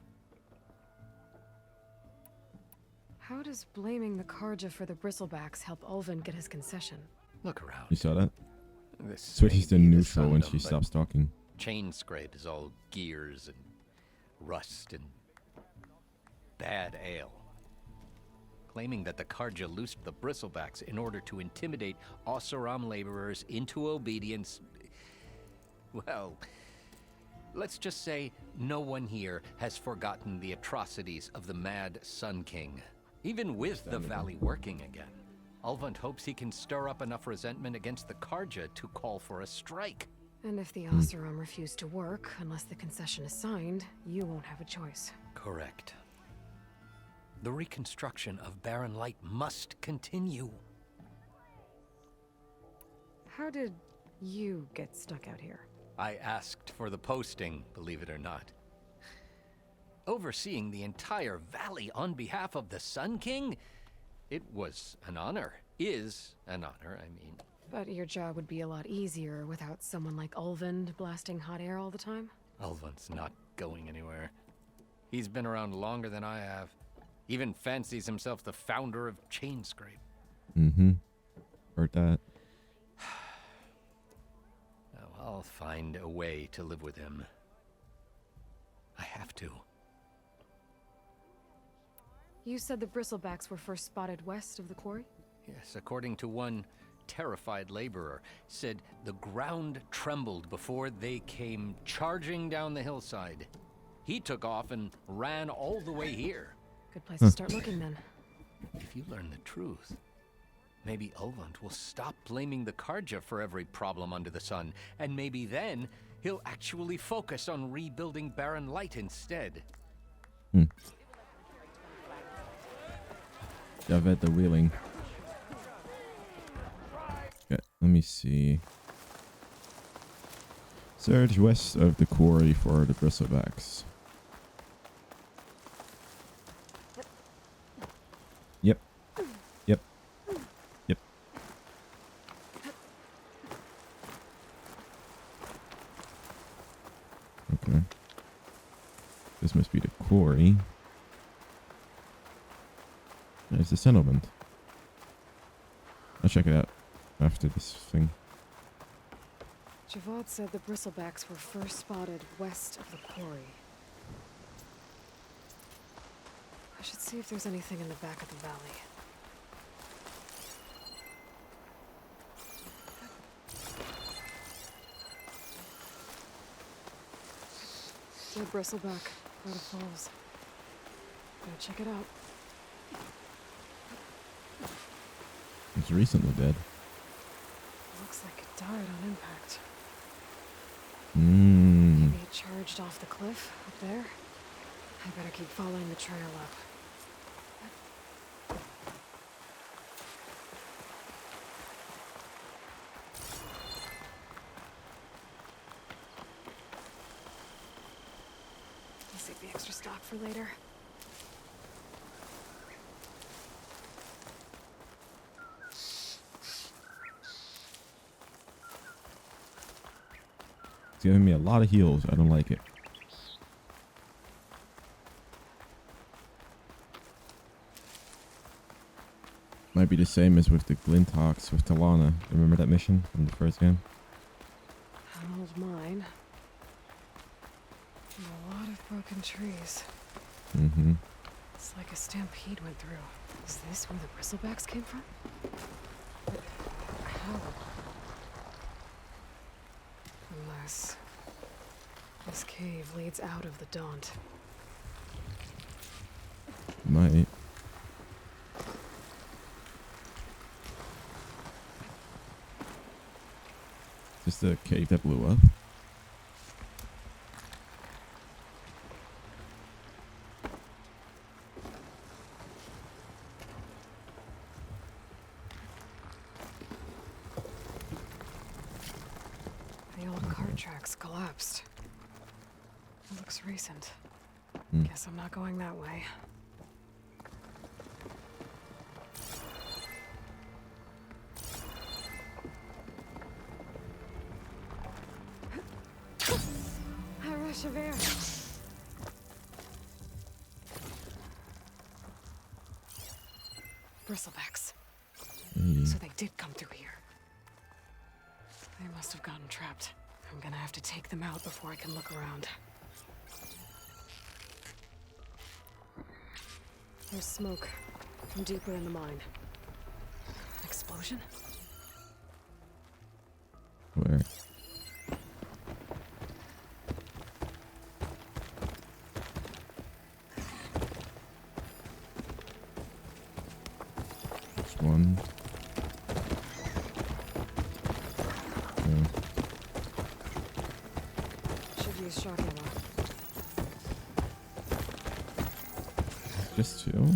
How does blaming the Carja for the bristlebacks help Ulvund get his concession? Look around. You saw that? This Switches to may be the neutral when Sundom, she but stops talking. Chain scrape is all gears and rust and bad ale. Claiming that the Carja loosed the bristlebacks in order to intimidate Oseram laborers into obedience. Well, let's just say no one here has forgotten the atrocities of the Mad Sun King. Even with the valley working again, Ulvund hopes he can stir up enough resentment against the Carja to call for a strike. And if the Oseram refuse to work, unless the concession is signed, you won't have a choice. Correct. The reconstruction of Barren Light must continue. How did you get stuck out here? I asked for the posting, believe it or not. Overseeing the entire valley on behalf of the Sun King? It was an honor. Is an honor, I mean. But your job would be a lot easier without someone like Ulvund blasting hot air all the time? Ulvan's not going anywhere. He's been around longer than I have. Even fancies himself the founder of Chainscrape. Mm-hmm. Heard that. Well, I'll find a way to live with him. I have to. You said the bristlebacks were first spotted west of the quarry? Yes, according to one terrified laborer, said the ground trembled before they came charging down the hillside. He took off and ran all the way here. Good place to start looking then. If you learn the truth, maybe Ulvund will stop blaming the Karja for every problem under the sun, and maybe then he'll actually focus on rebuilding Barren Light instead. I've had the wheeling. Okay, let me see. Surge west of the quarry for the bristlebacks. Yep. Yep. Yep. Okay. This must be the quarry. There's the settlement. I'll check it out after this thing. Javad said the bristlebacks were first spotted west of the quarry. I should see if there's anything in the back of the valley. Dead bristleback, out of falls. Gotta check it out. It's recently dead. Looks like it died on impact. Mmm. Maybe it charged off the cliff up there. I better keep following the trail up. I'll save the extra stock for later. It's giving me a lot of heals. I don't like it. Might be the same as with the Glinthawks with Talana. Remember that mission from the first game? An old mine. And a lot of broken trees. Mm-hmm. It's like a stampede went through. Is this where the bristlebacks came from? But how? Unless this cave leads out of the Daunt. Might. Just the cave that blew up. The old cart tracks collapsed. It looks recent. Mm. Guess I'm not going that way. A rush of air. Bristlebacks. Hey. So they did come through here. They must have gotten trapped. I'm gonna have to take them out before I can look around. There's smoke from deeper in the mine. An explosion? Where? There's one. Should use shock ammo. Just two?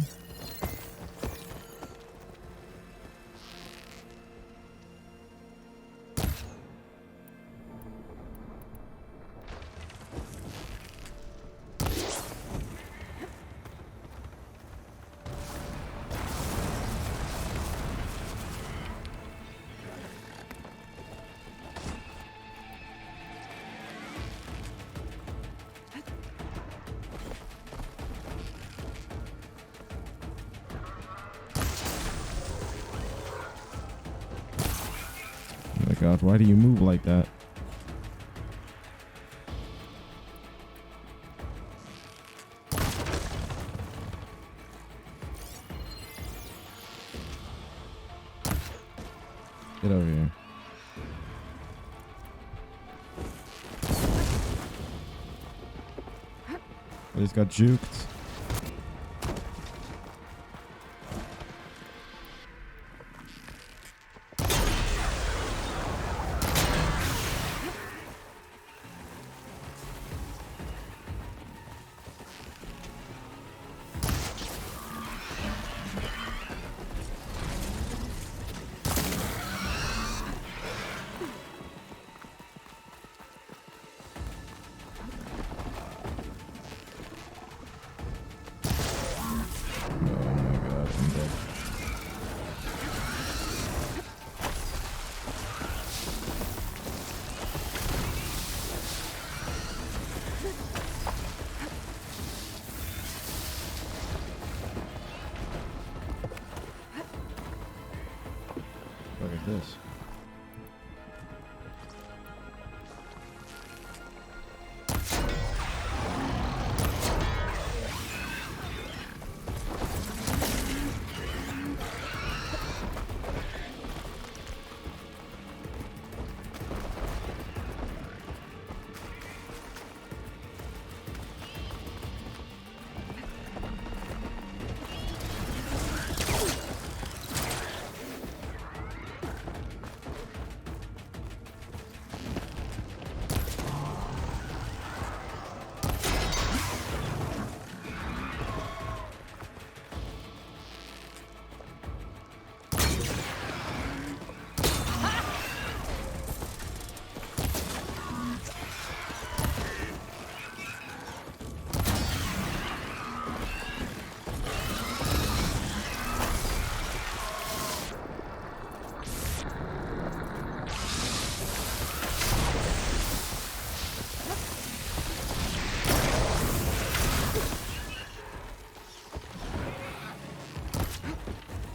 god, why do you move like that? Get over here. I just got juked. What is this?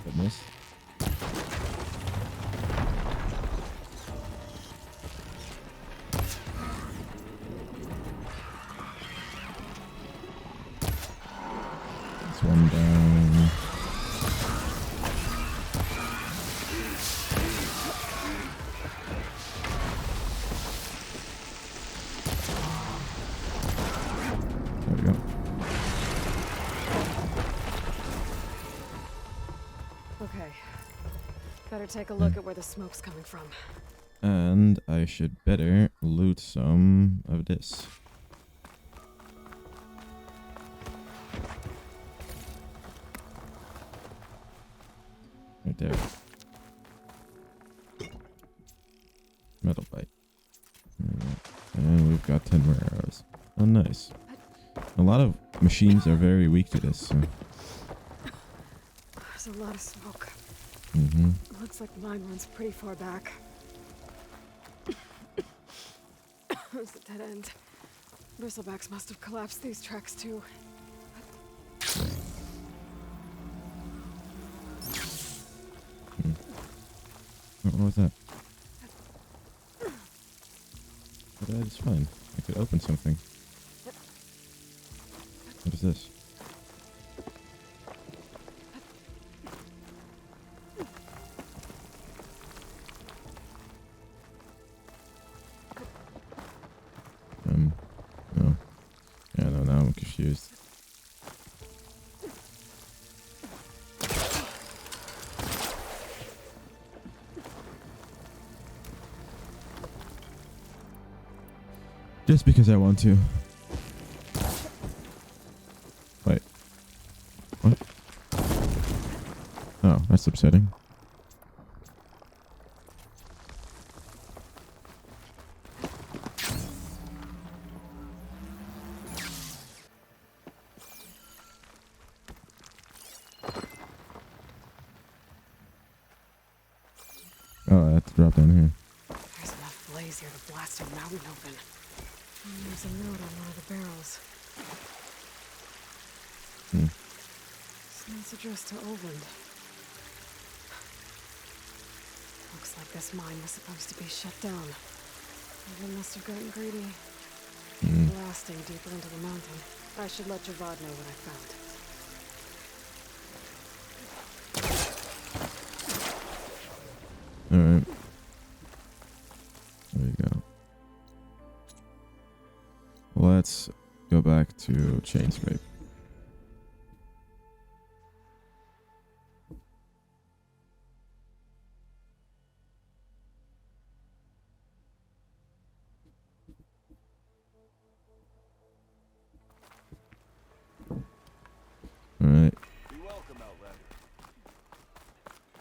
Goodness. This one down. There we go. Okay. Better take a look at where the smoke's coming from. And I should better loot some of this. Right there. Metal bite. There we go. And we've got 10 more arrows. Oh, nice. A lot of machines are very weak to this. So. There's a lot of smoke. Mm-hmm. Looks like mine runs pretty far back. It's a dead end. Bristlebacks must have collapsed these tracks too. What was that? But that is fine. I could open something. What is this? No. Yeah, no, now I'm confused. Just because I want to. Wait. What? Oh, that's upsetting. Oh, I have to drop down here. There's enough blaze here to blast a mountain open. And there's a note on one of the barrels. This note's addressed to Oland. Looks like this mine was supposed to be shut down. They must have gotten greedy. Blasting deeper into the mountain. I should let Javad know what I found. Alright. There you go. Let's go back to Chain Scrape. Alright.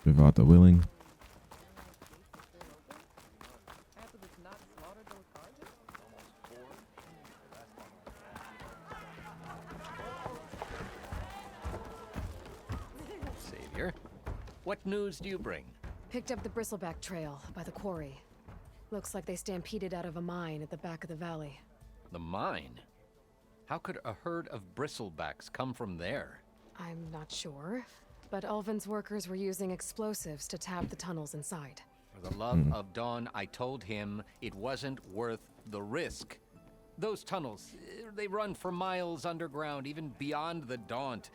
Javad the Willing. Savior, what news do you bring? Picked up the bristleback trail by the quarry. Looks like they stampeded out of a mine at the back of the valley. The mine? How could a herd of bristlebacks come from there? I'm not sure, but Ulvin's workers were using explosives to tap the tunnels inside. For the love of Dawn, I told him it wasn't worth the risk. Those tunnels, they run for miles underground, even beyond the Daunt.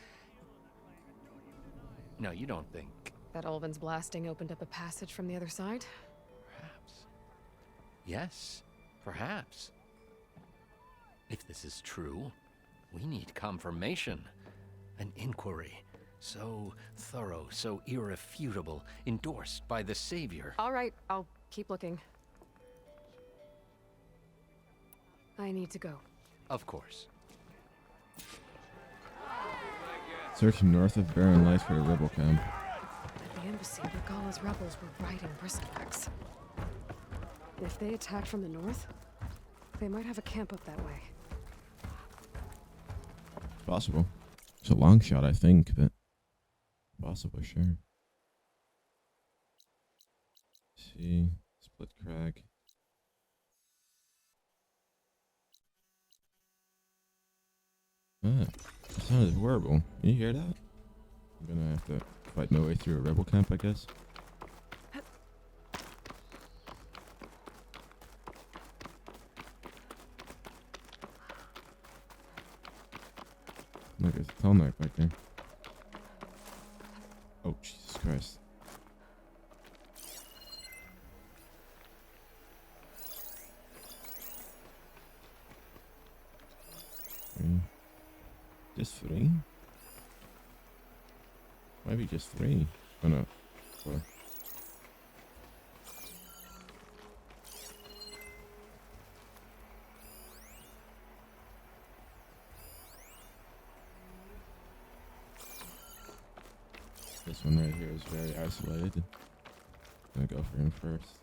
No, you don't think... That Ulvin's blasting opened up a passage from the other side? Perhaps. Yes, perhaps. If this is true, we need confirmation. An inquiry. So thorough, so irrefutable, endorsed by the Savior. All right, I'll keep looking. I need to go. Of course. Search north of Barren Lights for a rebel camp. At the embassy, Regala's rebels were riding bristlebacks. If they attack from the north, they might have a camp up that way. Possible. It's a long shot, I think, but possible, sure. See, split crag. Ah, that sounded horrible. Can you hear that? I'm gonna have to fight my way through a rebel camp, I guess. Look, there's a tall knife back there. Oh, Jesus Christ. Just 3? Maybe just 3. Oh no. 4. This one right here is very isolated. I'm gonna go for him first.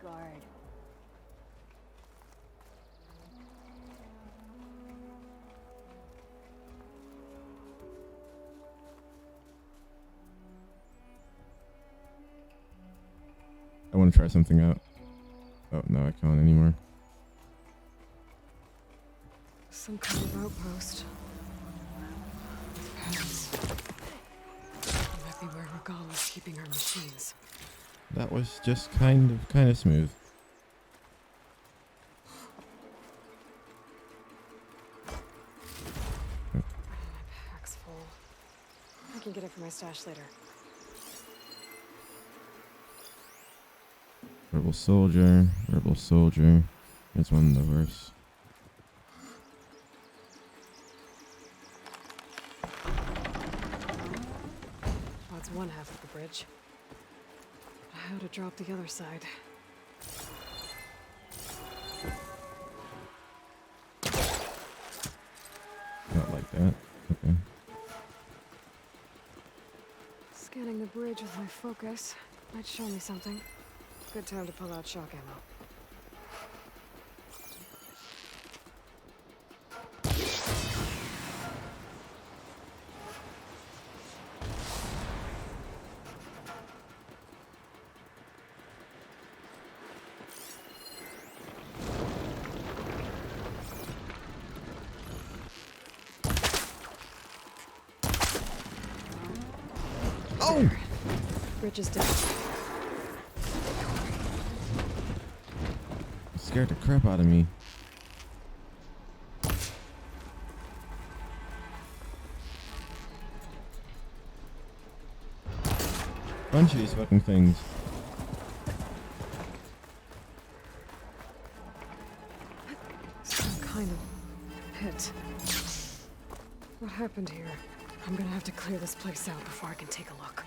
Guard. I want to try something out. Oh, no, I can't anymore. Some kind of outpost. Paths. It might be where Regala's keeping her machines. That was just kind of smooth. My pack's full. I can get it from my stash later. Rebel soldier, rebel soldier. There's one of the worst. That's one half of the bridge. How to drop the other side? Not like that. Okay. Scanning the bridge with my focus might show me something. Good time to pull out shock ammo. Oh! Bridge is down. It scared the crap out of me. Bunch of these fucking things. Some kind of pit. What happened here? I'm gonna have to clear this place out before I can take a look.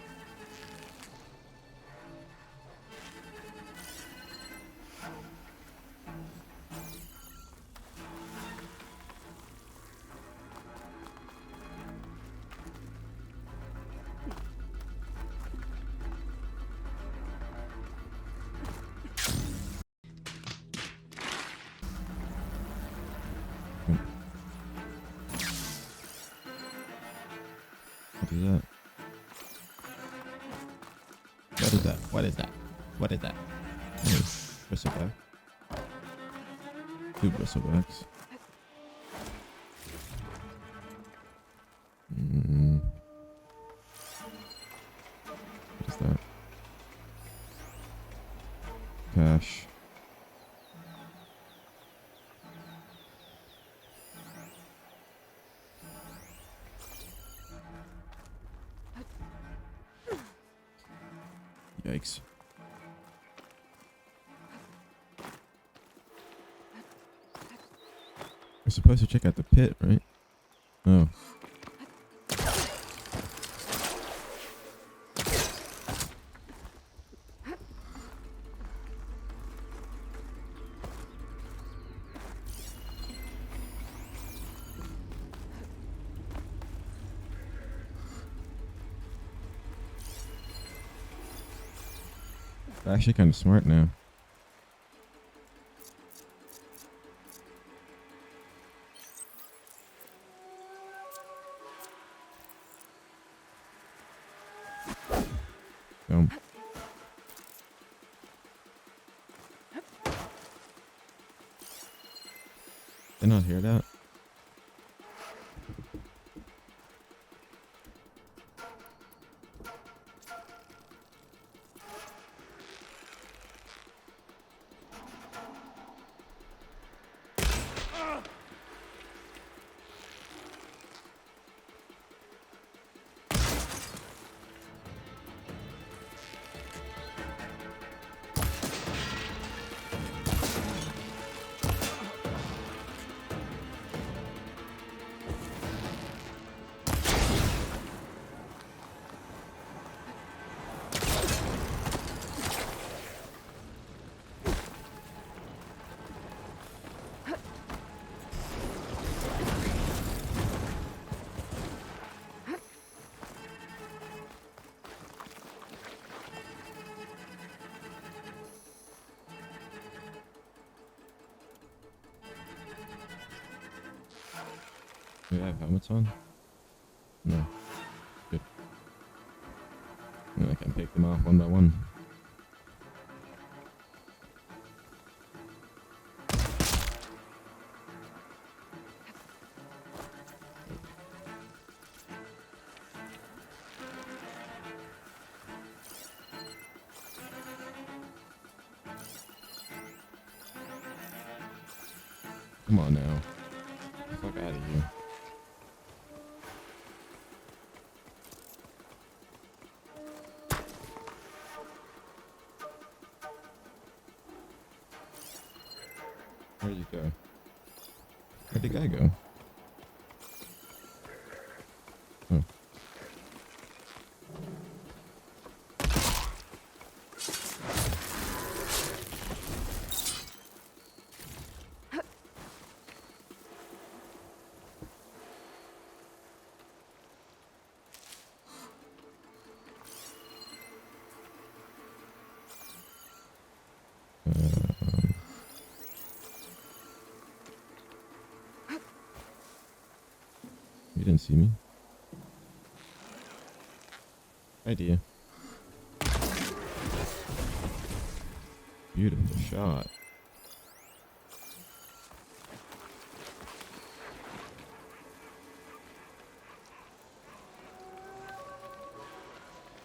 What is that? What is that? What is that? What is that? Oh, bristleback. 2 bristlebacks. What is that? Cash. Yikes. We're supposed to check out the pit, right? Oh. They're actually kind of smart now. Did not hear that? Do we have helmets on? No. Good. And I can pick them off one by one. Come on now. Get the fuck out of here. Where did he go? Where'd the guy go? Oh. You didn't see me. Idea. Beautiful shot.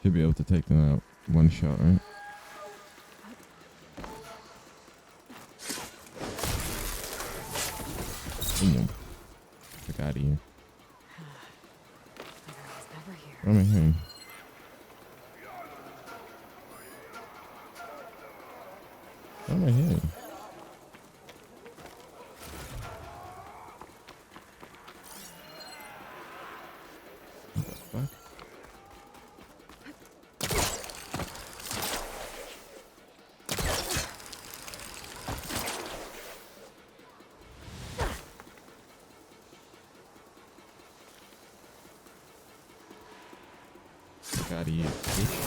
Should be able to take them out one shot, right? Damn. Fuck out of here. What am I hearing? What am I hearing? What the fuck? Fuck out of here, bitch.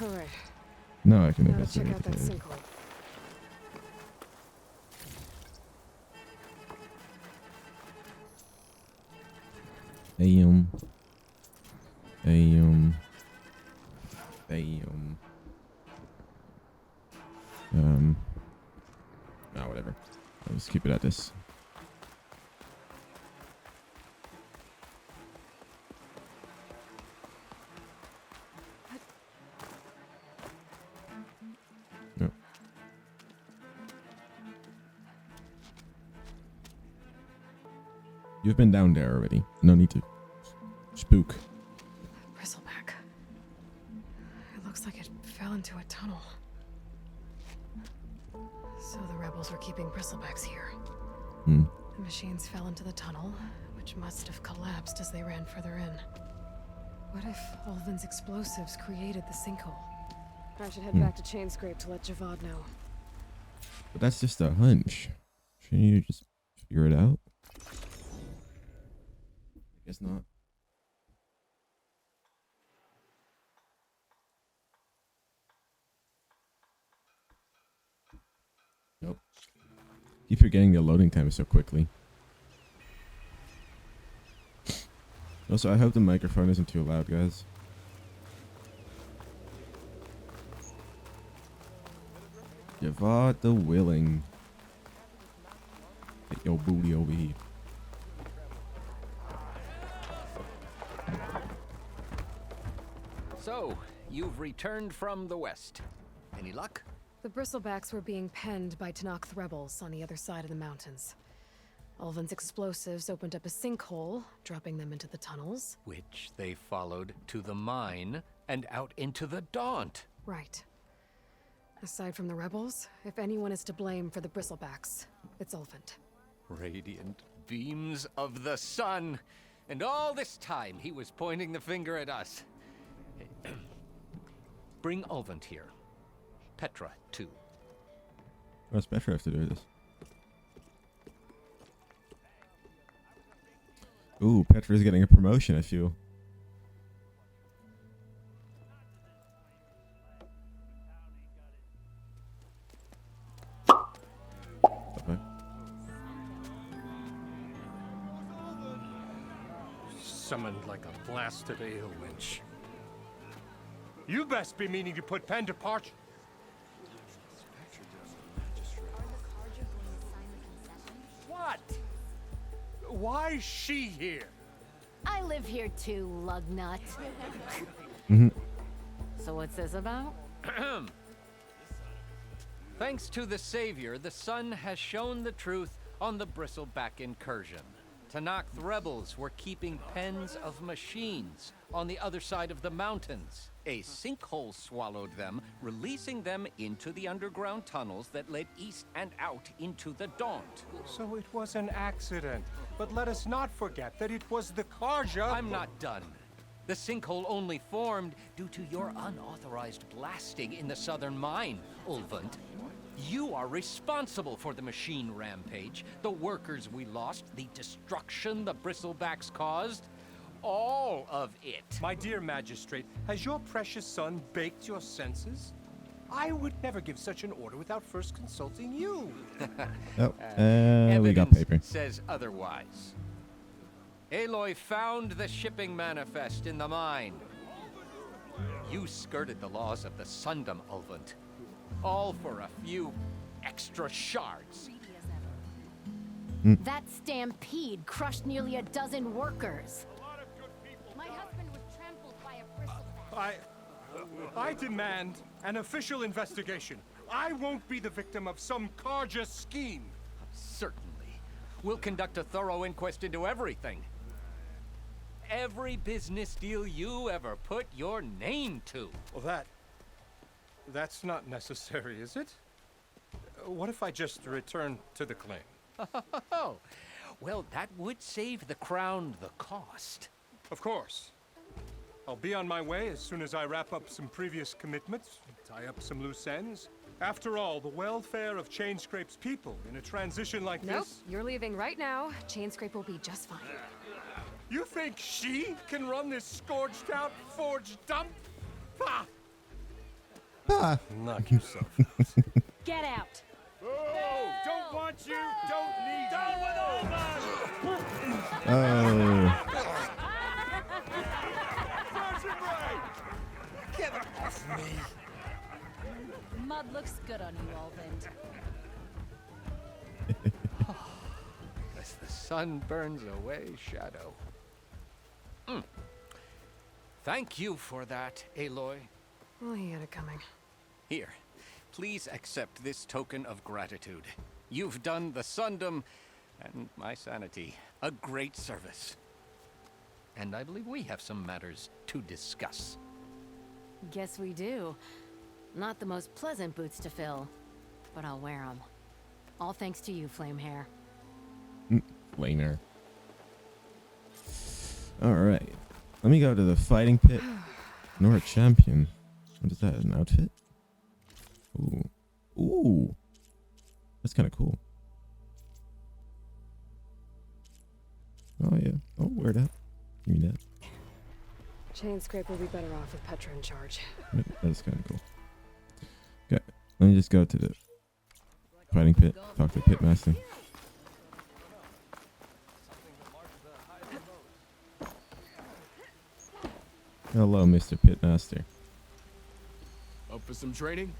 All right. No, I can Now to investigate. check out that it. sinkhole. Damn. Whatever. I'll just keep it at this. No. You've been down there already. No need to spook. Bristleback. It looks like it fell into a tunnel. So the rebels were keeping bristlebacks here. Hmm. The machines fell into the tunnel, which must have collapsed as they ran further in. What if Ulvin's explosives created the sinkhole? I should head back to Chainscrape to let Javad know. But that's just a hunch. Shouldn't you just figure it out? I guess not. Nope. Keep forgetting the loading time so quickly. Also, I hope the microphone isn't too loud, guys. Javad the Willing. Get your booty over here. So, you've returned from the west. Any luck? The bristlebacks were being penned by Tanakh rebels on the other side of the mountains. Ulvin's explosives opened up a sinkhole, dropping them into the tunnels. Which they followed to the mine and out into the Daunt. Right. Aside from the rebels, if anyone is to blame for the bristlebacks, it's Ulvin. Radiant beams of the sun. And all this time he was pointing the finger at us. Bring Ulvin here. Petra, too. What's Petra have to do with this? Ooh, Petra's getting a promotion, I feel. Okay. Summoned like a blasted ale winch. You best be meaning to put pen to parch. What? Why is she here? I live here too, lugnut. So what's this about? Thanks to the Savior, the sun has shown the truth on the Bristleback incursion. Tanakh rebels were keeping pens of machines on the other side of the mountains. A sinkhole swallowed them, releasing them into the underground tunnels that led east and out into the Daunt. So it was an accident. But let us not forget that it was the Karja. I'm not done. The sinkhole only formed due to your unauthorized blasting in the southern mine, Ulvant. You are responsible for the machine rampage, the workers we lost, the destruction the bristlebacks caused. All of it. My dear magistrate, has your precious son baked your senses? I would never give such an order without first consulting you. Oh, we got Evidence paper. says otherwise. Aloy found the shipping manifest in the mine. You skirted the laws of the Sundom, Ulvant. All for a few extra shards. That stampede crushed nearly a dozen workers. My husband was trampled by a bristleback. I demand an official investigation. I won't be the victim of some Karja scheme. Certainly. We'll conduct a thorough inquest into everything. Every business deal you ever put your name to. Well, that's not necessary, is it? What if I just return to the claim? Oh, well, that would save the crown the cost. Of course. I'll be on my way as soon as I wrap up some previous commitments, tie up some loose ends. After all, the welfare of Chainscrape's people in a transition like Nope, this... you're leaving right now. Chainscrape will be just fine. You think she can run this scorched-out forged dump? Ha! Knock yourself out. Get out! Oh, don't want you, don't need you. Down with all that! Oh. Get off me! Mud looks good on you, Alvin. As the sun burns away shadow. Thank you for that, Aloy. Well, he had it coming. Here, please accept this token of gratitude. You've done the Sundom and my sanity a great service. And I believe we have some matters to discuss. Guess we do. Not the most pleasant boots to fill, but I'll wear them. All thanks to you, Flamehair. Flamer. Alright. Let me go to the fighting pit. Nora champion. What is that? An outfit? Ooh. Ooh. That's kind of cool. Oh, yeah. Oh, wear that. Give me that. Chainscrape will be better off with Petra in charge. Yeah, that's kind of cool. Okay. Let me just go to the fighting pit. Talk to Pitmaster. Hello, Mr. Pitmaster. Up for some training?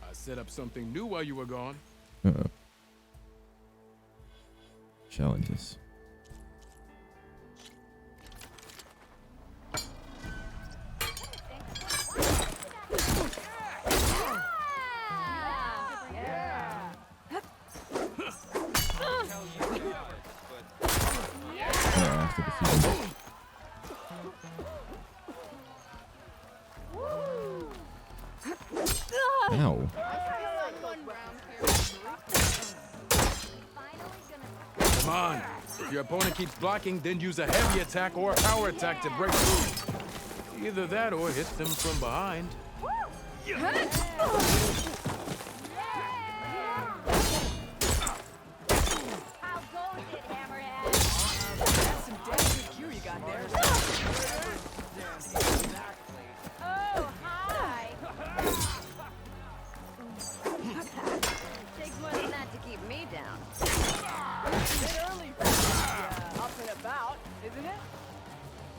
I set up something new while you were gone. Uh-oh. Challenges. Ow. Come on. If your opponent keeps blocking, then use a heavy attack or a power attack to break through. Either that or hit them from behind.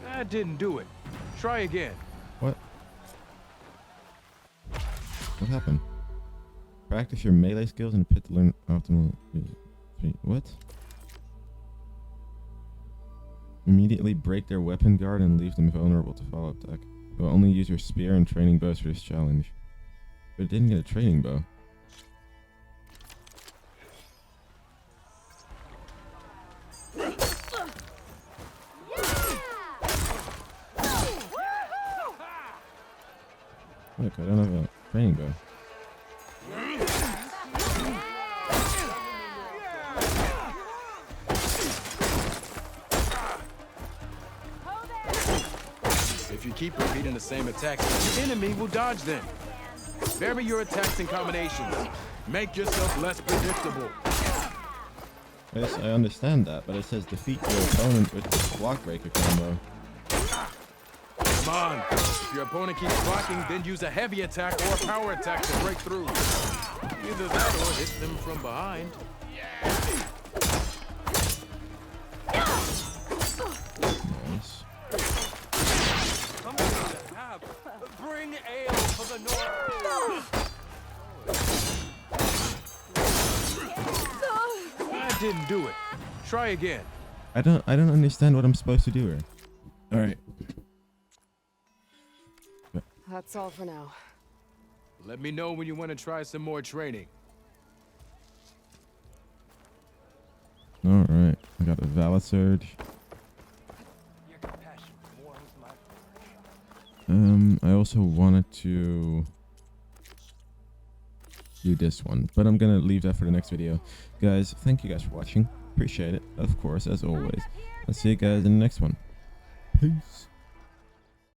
That didn't do it. Try again. What? What happened? Practice your melee skills in a pit to learn optimal. What? Immediately break their weapon guard and leave them vulnerable to follow-up attack. You will only use your spear and training bows for this challenge. But it didn't get a training bow. Look, I don't have a training bow. If you keep repeating the same attacks, your enemy will dodge them. Vary your attacks and combinations. Make yourself less predictable. Yes, I understand that, but it says defeat your opponent with the block breaker combo. Come on. If your opponent keeps blocking, then use a heavy attack or a power attack to break through. Either that or hit them from behind. Nice. Bring ale for the North. That didn't do it. Try again. I don't understand what I'm supposed to do here. All right. That's all for now. Let me know when you want to try some more training. All right. I got a valid surge. I also wanted to do this one, but I'm gonna leave that for the next video. Guys, thank you guys for watching. Appreciate it, of course, as always. I'll see you guys in the next one. Peace.